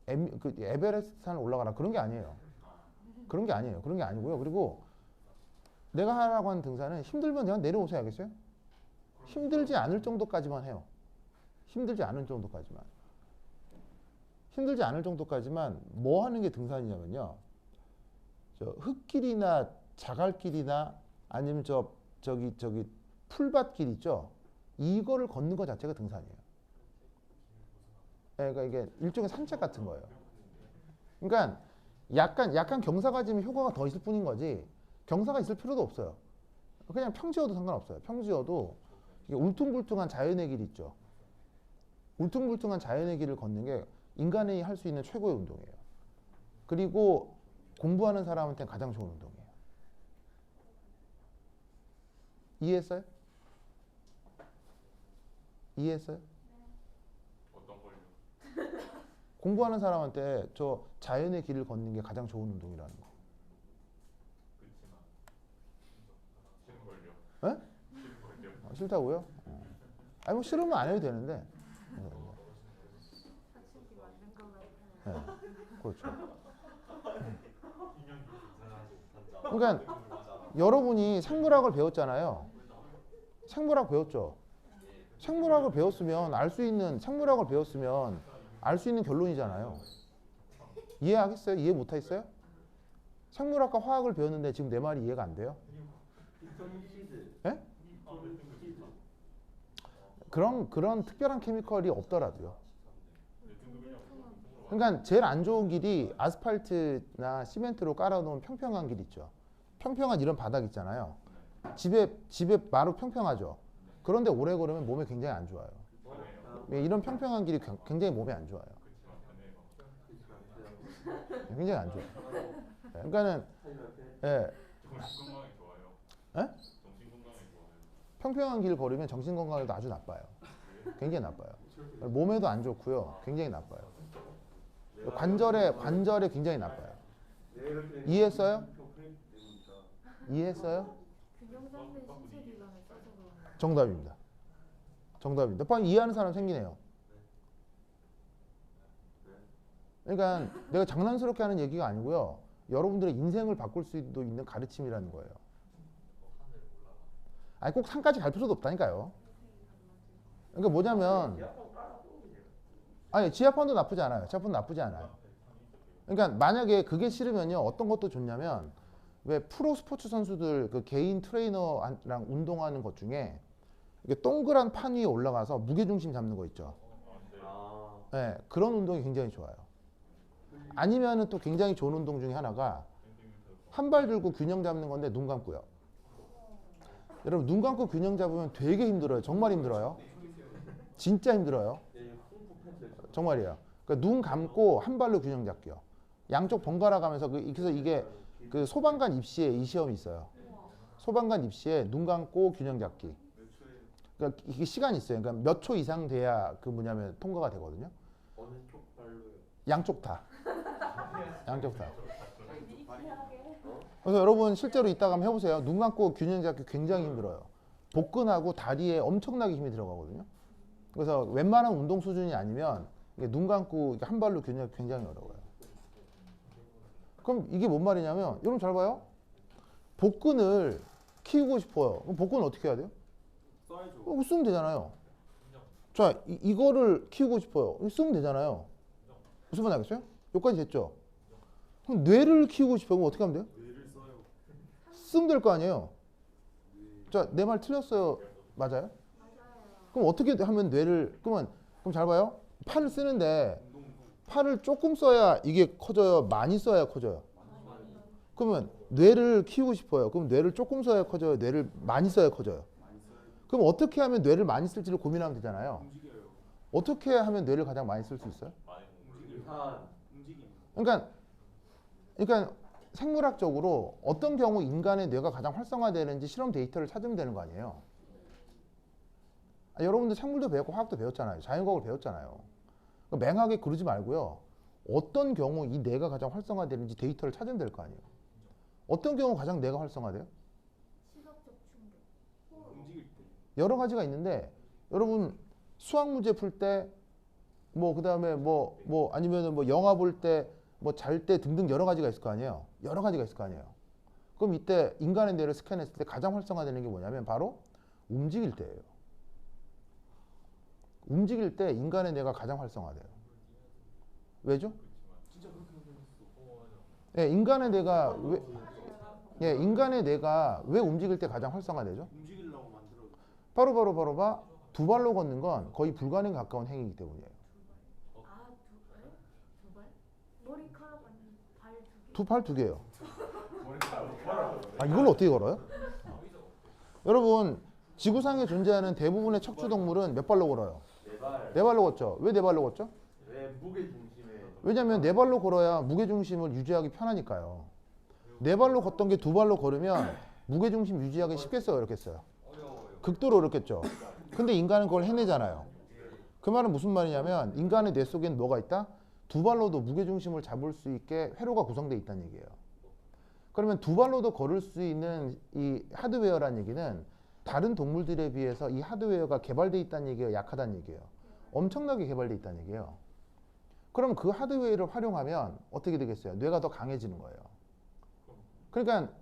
그 에베레스트 산을 올라가라 그런 게 아니에요. 그런 게 아니고요. 그리고 내가 하라고 하는 등산은 힘들면 그냥 내려오셔야겠어요? 힘들지 않을 정도까지만 해요. 힘들지 않을 정도까지만 뭐 하는 게 등산이냐면요. 저 흙길이나 자갈길이나 아니면 저기 풀밭길 있죠. 이거를 걷는 것 자체가 등산이에요. 그러니까 이게 일종의 산책 같은 거예요. 그러니까 약간 경사가 지면 효과가 더 있을 뿐인 거지 경사가 있을 필요도 없어요. 그냥 평지여도 상관없어요. 평지여도 이게 울퉁불퉁한 자연의 길 있죠. 울퉁불퉁한 자연의 길을 걷는 게 인간이 할 수 있는 최고의 운동이에요. 그리고 공부하는 사람한테는 가장 좋은 운동이에요. 이해했어요? 이해했어요? 어떤 걸요? 공부하는 사람한테 저 자연의 길을 걷는 게 가장 좋은 운동이라는 거. 그렇지만 싫은 걸요. 에? 싫은 걸요. 싫다고요? 아니 뭐 싫으면 안 해도 되는데. 사춘기 맞는 거 같아요. 네, 그렇죠. 인연이 그러니까 여러분이 생물학을 배웠잖아요. 생물학 배웠죠. 생물학을 배웠으면 알 수 있는 생물학을 배웠으면 알 수 있는 결론이잖아요. 이해하겠어요? 이해 못하겠어요? 생물학과 화학을 배웠는데 지금 내 말이 이해가 안 돼요? 예? 그런 특별한 케미컬이 없더라도요. 그러니까 제일 안 좋은 길이 아스팔트나 시멘트로 깔아놓은 평평한 길 있죠. 평평한 이런 바닥 있잖아요. 집에 마루 평평하죠. 그런데 오래 걸으면 몸에 굉장히 안 좋아요. 이런 평평한 길이 굉장히 몸에 안 좋아요. 굉장히 안 좋아요. 그러니까는 예, 정신 건강에 좋아요. 예? 정신 건강에 좋아요. 평평한 길 걸으면 정신 건강에도 아주 나빠요. 굉장히 나빠요. 몸에도 안 좋고요. 굉장히 나빠요. 관절에 굉장히 나빠요. 이해했어요? 이해했어요? 균형 잡는 신체 기관을 써서 그런가요? 정답입니다. 정답입니다. 빨리 이해하는 사람 생기네요. 그러니까 내가 장난스럽게 하는 얘기가 아니고요. 여러분들의 인생을 바꿀 수도 있는 가르침이라는 거예요. 아니 꼭 산까지 갈 필요도 없다니까요. 그러니까 뭐냐면 아니 지하판도 나쁘지 않아요. 지하판도 나쁘지 않아요. 그러니까 만약에 그게 싫으면요. 어떤 것도 좋냐면 왜 프로 스포츠 선수들 그 개인 트레이너랑 운동하는 것 중에 이게 동그란 판 위에 올라가서 무게중심 잡는 거 있죠. 네, 그런 운동이 굉장히 좋아요. 아니면은 또 굉장히 좋은 운동 중에 하나가 한 발 들고 균형 잡는 건데 눈 감고요. 여러분 눈 감고 균형 잡으면 되게 힘들어요. 정말 힘들어요. 진짜 힘들어요. 정말이에요. 그러니까 눈 감고 한 발로 균형 잡기요. 양쪽 번갈아 가면서 그래서 이게 그 소방관 입시에 이 시험이 있어요. 소방관 입시에 눈 감고 균형 잡기. 그러니까 이게 시간이 있어요. 그러니까 몇 초 이상 돼야 그 뭐냐면 통과가 되거든요. 어느 쪽 발로요? 양쪽 다. 양쪽 다. 그래서 여러분 실제로 이따가 한번 해보세요. 눈 감고 균형 잡기 굉장히 힘들어요. 복근하고 다리에 엄청나게 힘이 들어가거든요. 그래서 웬만한 운동 수준이 아니면 이게 눈 감고 한 발로 균형 잡기 굉장히 어려워요. 그럼 이게 뭔 말이냐면 여러분 잘 봐요. 복근을 키우고 싶어요. 그럼 복근은 어떻게 해야 돼요? 써야죠. 쓰면 되잖아요. 자, 이거를 키우고 싶어요. 쓰면 되잖아요. 무슨 말 알겠어요? 여기까지 됐죠? 그럼 뇌를 키우고 싶어요. 그럼 어떻게 하면 돼요? 뇌를 써요. 쓰면 될 거 아니에요. 자, 내 말 틀렸어요. 맞아요? 맞아요. 그럼 어떻게 하면 그럼 잘 봐요. 팔을 쓰는데 팔을 조금 써야 이게 커져요? 많이 써야 커져요? 그러면 뇌를 키우고 싶어요. 그럼 뇌를 조금 써야 커져요? 뇌를 많이 써야 커져요? 그럼 어떻게 하면 뇌를 많이 쓸지를 고민하면 되잖아요. 움직여요. 어떻게 하면 뇌를 가장 많이 쓸 수 있어요? 움직임. 그러니까 생물학적으로 어떤 경우 인간의 뇌가 가장 활성화되는지 실험 데이터를 찾으면 되는 거 아니에요. 여러분들 생물도 배웠고 화학도 배웠잖아요. 자연과학을 배웠잖아요. 그러니까 맹하게 그러지 말고요. 어떤 경우 이 뇌가 가장 활성화되는지 데이터를 찾으면 될 거 아니에요. 어떤 경우 가장 뇌가 활성화돼요? 시각적 충격. 움직일 때. 여러 가지가 있는데 여러분 수학 문제 풀 때 뭐 그다음에 뭐 아니면은 뭐 영화 볼 때 뭐 잘 때 등등 여러 가지가 있을 거 아니에요. 여러 가지가 있을 거 아니에요. 그럼 이때 인간의 뇌를 스캔했을 때 가장 활성화되는 게 뭐냐면 바로 움직일 때예요. 움직일 때 인간의 뇌가 가장 활성화돼요. 왜죠? 진짜 그렇게 생겼어. 예, 인간의 뇌가 왜 움직일 때 가장 활성화되죠? 움직이려고 만들어. 바로 봐. 두 발로 걷는 건 거의 불가능에 가까운 행위이기 때문이에요. 아, 두 발? 머리카락 아니면 발 두 개? 두 팔 두 개요. 이걸로 어떻게 걸어요? 여러분 지구상에 존재하는 대부분의 척추 동물은 몇 발로 걸어요? 네 발. 네 발로 걷죠. 왜 네 발로 걷죠? 왜 무게 중심에. 왜냐하면 네 발로 걸어야 무게 중심을 유지하기 편하니까요. 네 발로 걷던 게 두 발로 걸으면 무게 중심 유지하기 쉽겠어요, 어렵겠어요? 극도로 어렵겠죠. 근데 인간은 그걸 해내잖아요. 그 말은 무슨 말이냐면 인간의 뇌 속에는 뭐가 있다? 두 발로도 무게중심을 잡을 수 있게 회로가 구성되어 있다는 얘기예요. 그러면 두 발로도 걸을 수 있는 이 하드웨어라는 얘기는 다른 동물들에 비해서 이 하드웨어가 개발되어 있다는 얘기예요? 약하다는 얘기예요? 엄청나게 개발되어 있다는 얘기예요. 그럼 그 하드웨어를 활용하면 어떻게 되겠어요? 뇌가 더 강해지는 거예요. 그러니까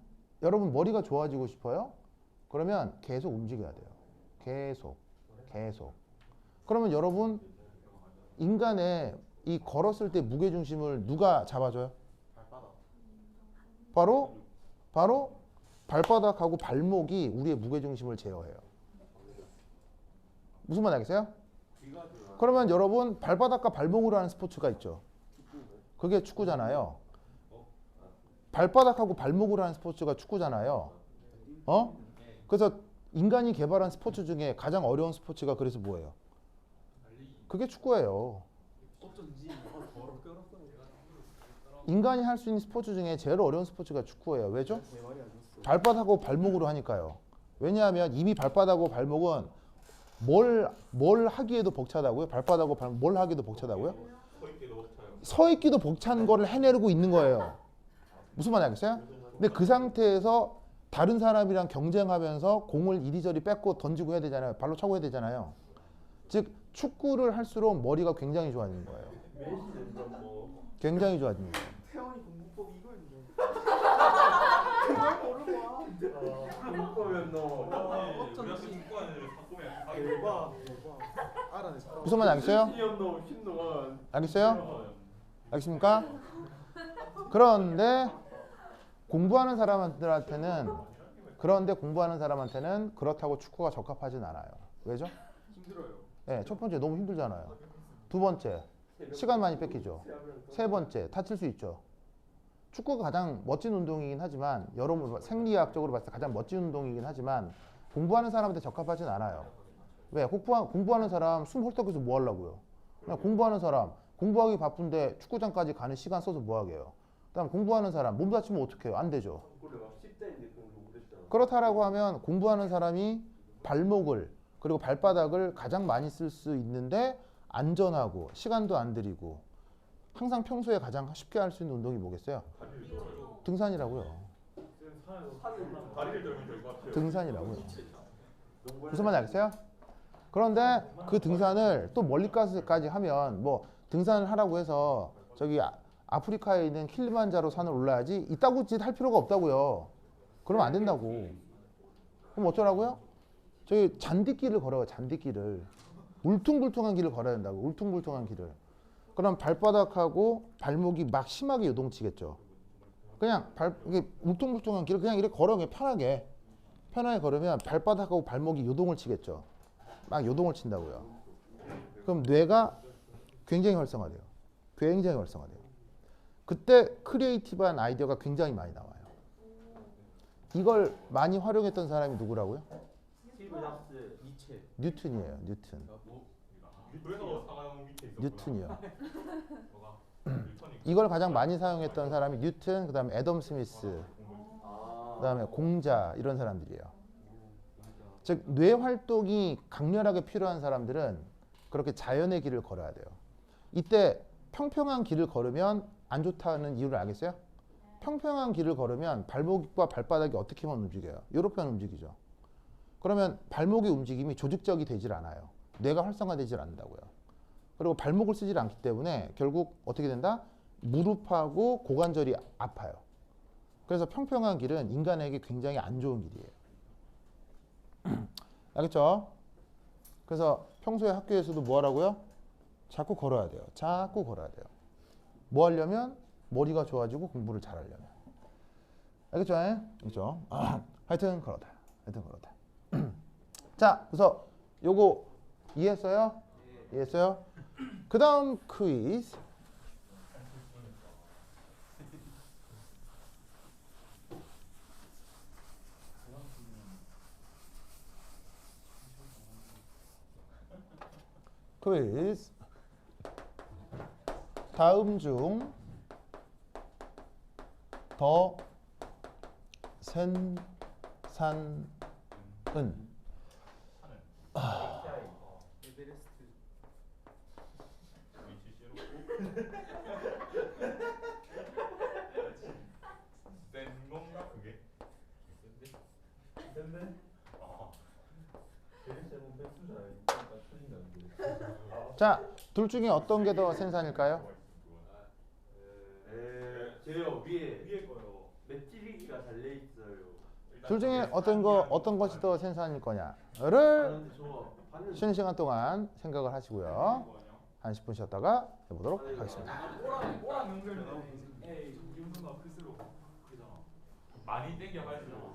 여러분 머리가 좋아지고 싶어요? 그러면 계속 움직여야 돼요. 계속. 그러면 여러분 인간의 이 걸었을 때 무게중심을 누가 잡아줘요? 바로 발바닥하고 발목이 우리의 무게중심을 제어해요. 무슨 말 알겠어요? 그러면 여러분 발바닥과 발목으로 하는 스포츠가 있죠. 그게 축구잖아요. 발바닥하고 발목으로 하는 스포츠가 축구잖아요. 그래서 인간이 개발한 스포츠 중에 가장 어려운 스포츠가 그래서 뭐예요? 그게 축구예요. 인간이 할 수 있는 스포츠 중에 제일 어려운 스포츠가 축구예요. 왜죠? 발바닥하고 발목으로 하니까요. 왜냐하면 이미 발바닥하고 발목은 뭘 하기에도 벅차다고요? 발바닥하고 발목 뭘 하기도 벅차다고요? 서 있기도 벅찬 거를 해내고 있는 거예요. 무슨 말인지 알겠어요? 근데 그 상태에서 다른 사람이랑 경쟁하면서 공을 이리저리 뺏고 던지고 해야 되잖아요. 발로 차고 해야 되잖아요. 즉 축구를 할수록 머리가 굉장히 좋아지는 거예요. 굉장히 좋아지는 거예요. 태원이 공부법 이거였는데. 그걸 모르고 와. 못 보면 너. 대박. 알아냈어. 무슨 말인지 알겠어요? 신이었노 신동원. 알겠어요? 알겠습니까? 그런데 공부하는 사람한테는 그렇다고 축구가 적합하진 않아요. 왜죠? 힘들어요. 네, 첫 번째 너무 힘들잖아요. 두 번째 시간 많이 뺏기죠. 세 번째 다칠 수 있죠. 축구가 가장 멋진 운동이긴 하지만 여러분 생리학적으로 봤을 때 가장 멋진 운동이긴 하지만 공부하는 사람한테 적합하진 않아요. 왜? 공부하는 사람 숨 헐떡해서 뭐 하려고요? 그냥 공부하는 사람 공부하기 바쁜데 축구장까지 가는 시간 써서 뭐 하게요? 그다음 공부하는 사람 몸 다치면 어떡해요? 안 되죠. 그렇다라고 하면 공부하는 사람이 발목을 그리고 발바닥을 가장 많이 쓸 수 있는데 안전하고 시간도 안 들이고 항상 평소에 가장 쉽게 할 수 있는 운동이 뭐겠어요? 등산이라고요. 등산이라고요. 무슨 말인지 알겠어요? 그런데 그 등산을 또 멀리까지 하면 뭐 등산을 하라고 해서 저기 아프리카에 있는 킬리만자로 산을 올라야지 이따구 짓 할 필요가 없다고요. 그러면 안 된다고. 그럼 어쩌라고요? 저기 잔디길을 걸어요. 잔디길을. 울퉁불퉁한 길을 걸어야 된다고. 울퉁불퉁한 길을. 그럼 발바닥하고 발목이 막 심하게 요동치겠죠. 그냥 이게 울퉁불퉁한 길을 그냥 이렇게 걸어 그냥 편하게 걸으면 발바닥하고 발목이 요동을 치겠죠. 막 요동을 친다고요. 그럼 뇌가 굉장히 활성화돼요. 굉장히 활성화돼요. 그때 크리에이티브한 아이디어가 굉장히 많이 나와요. 이걸 많이 활용했던 사람이 누구라고요? 스티브 잡스, 니체. 뉴턴이에요. 뉴턴이요. 이걸 가장 많이 사용했던 사람이 뉴턴, 그 다음에 애덤 스미스, 그 다음에 공자 이런 사람들이에요. 즉 뇌 활동이 강렬하게 필요한 사람들은 그렇게 자연의 길을 걸어야 돼요. 이때 평평한 길을 걸으면 안 좋다는 이유를 알겠어요? 평평한 길을 걸으면 발목과 발바닥이 어떻게만 움직여요? 이렇게만 움직이죠. 그러면 발목의 움직임이 조직적이 되질 않아요. 뇌가 활성화되질 않는다고요. 그리고 발목을 쓰질 않기 때문에 결국 어떻게 된다? 무릎하고 고관절이 아파요. 그래서 평평한 길은 인간에게 굉장히 안 좋은 길이에요. 알겠죠? 그래서 평소에 학교에서도 뭐 하라고요? 자꾸 걸어야 돼요. 자꾸 걸어야 돼요. 뭐 하려면? 머리가 좋아지고 공부를 잘하려면. 알겠죠? 알겠죠? 하여튼 그렇다. 자, 그래서 요거 이해했어요? 이해했어요? 그 다음 퀴즈. 퀴즈. 다음 중 더 센산은 센 건가 그게? 센데? 아, 제일 세면 백수자 약간 틀린다는데. 자, 둘 중에 어떤 게 더 생산일까요? 제요 위에 위에 거요. 맵찌개기가 달려 있어요. 둘 중에 어떤 것이 더 생산일 거냐를 근데 저 봤는데 쉬는 시간 동안 생각을 하시고요. 한 10분 쉬었다가 해보도록 하겠습니다. 꼬랑 연결돼. 에이 김순가 크스로 그잖아. 많이 땡겨 가지고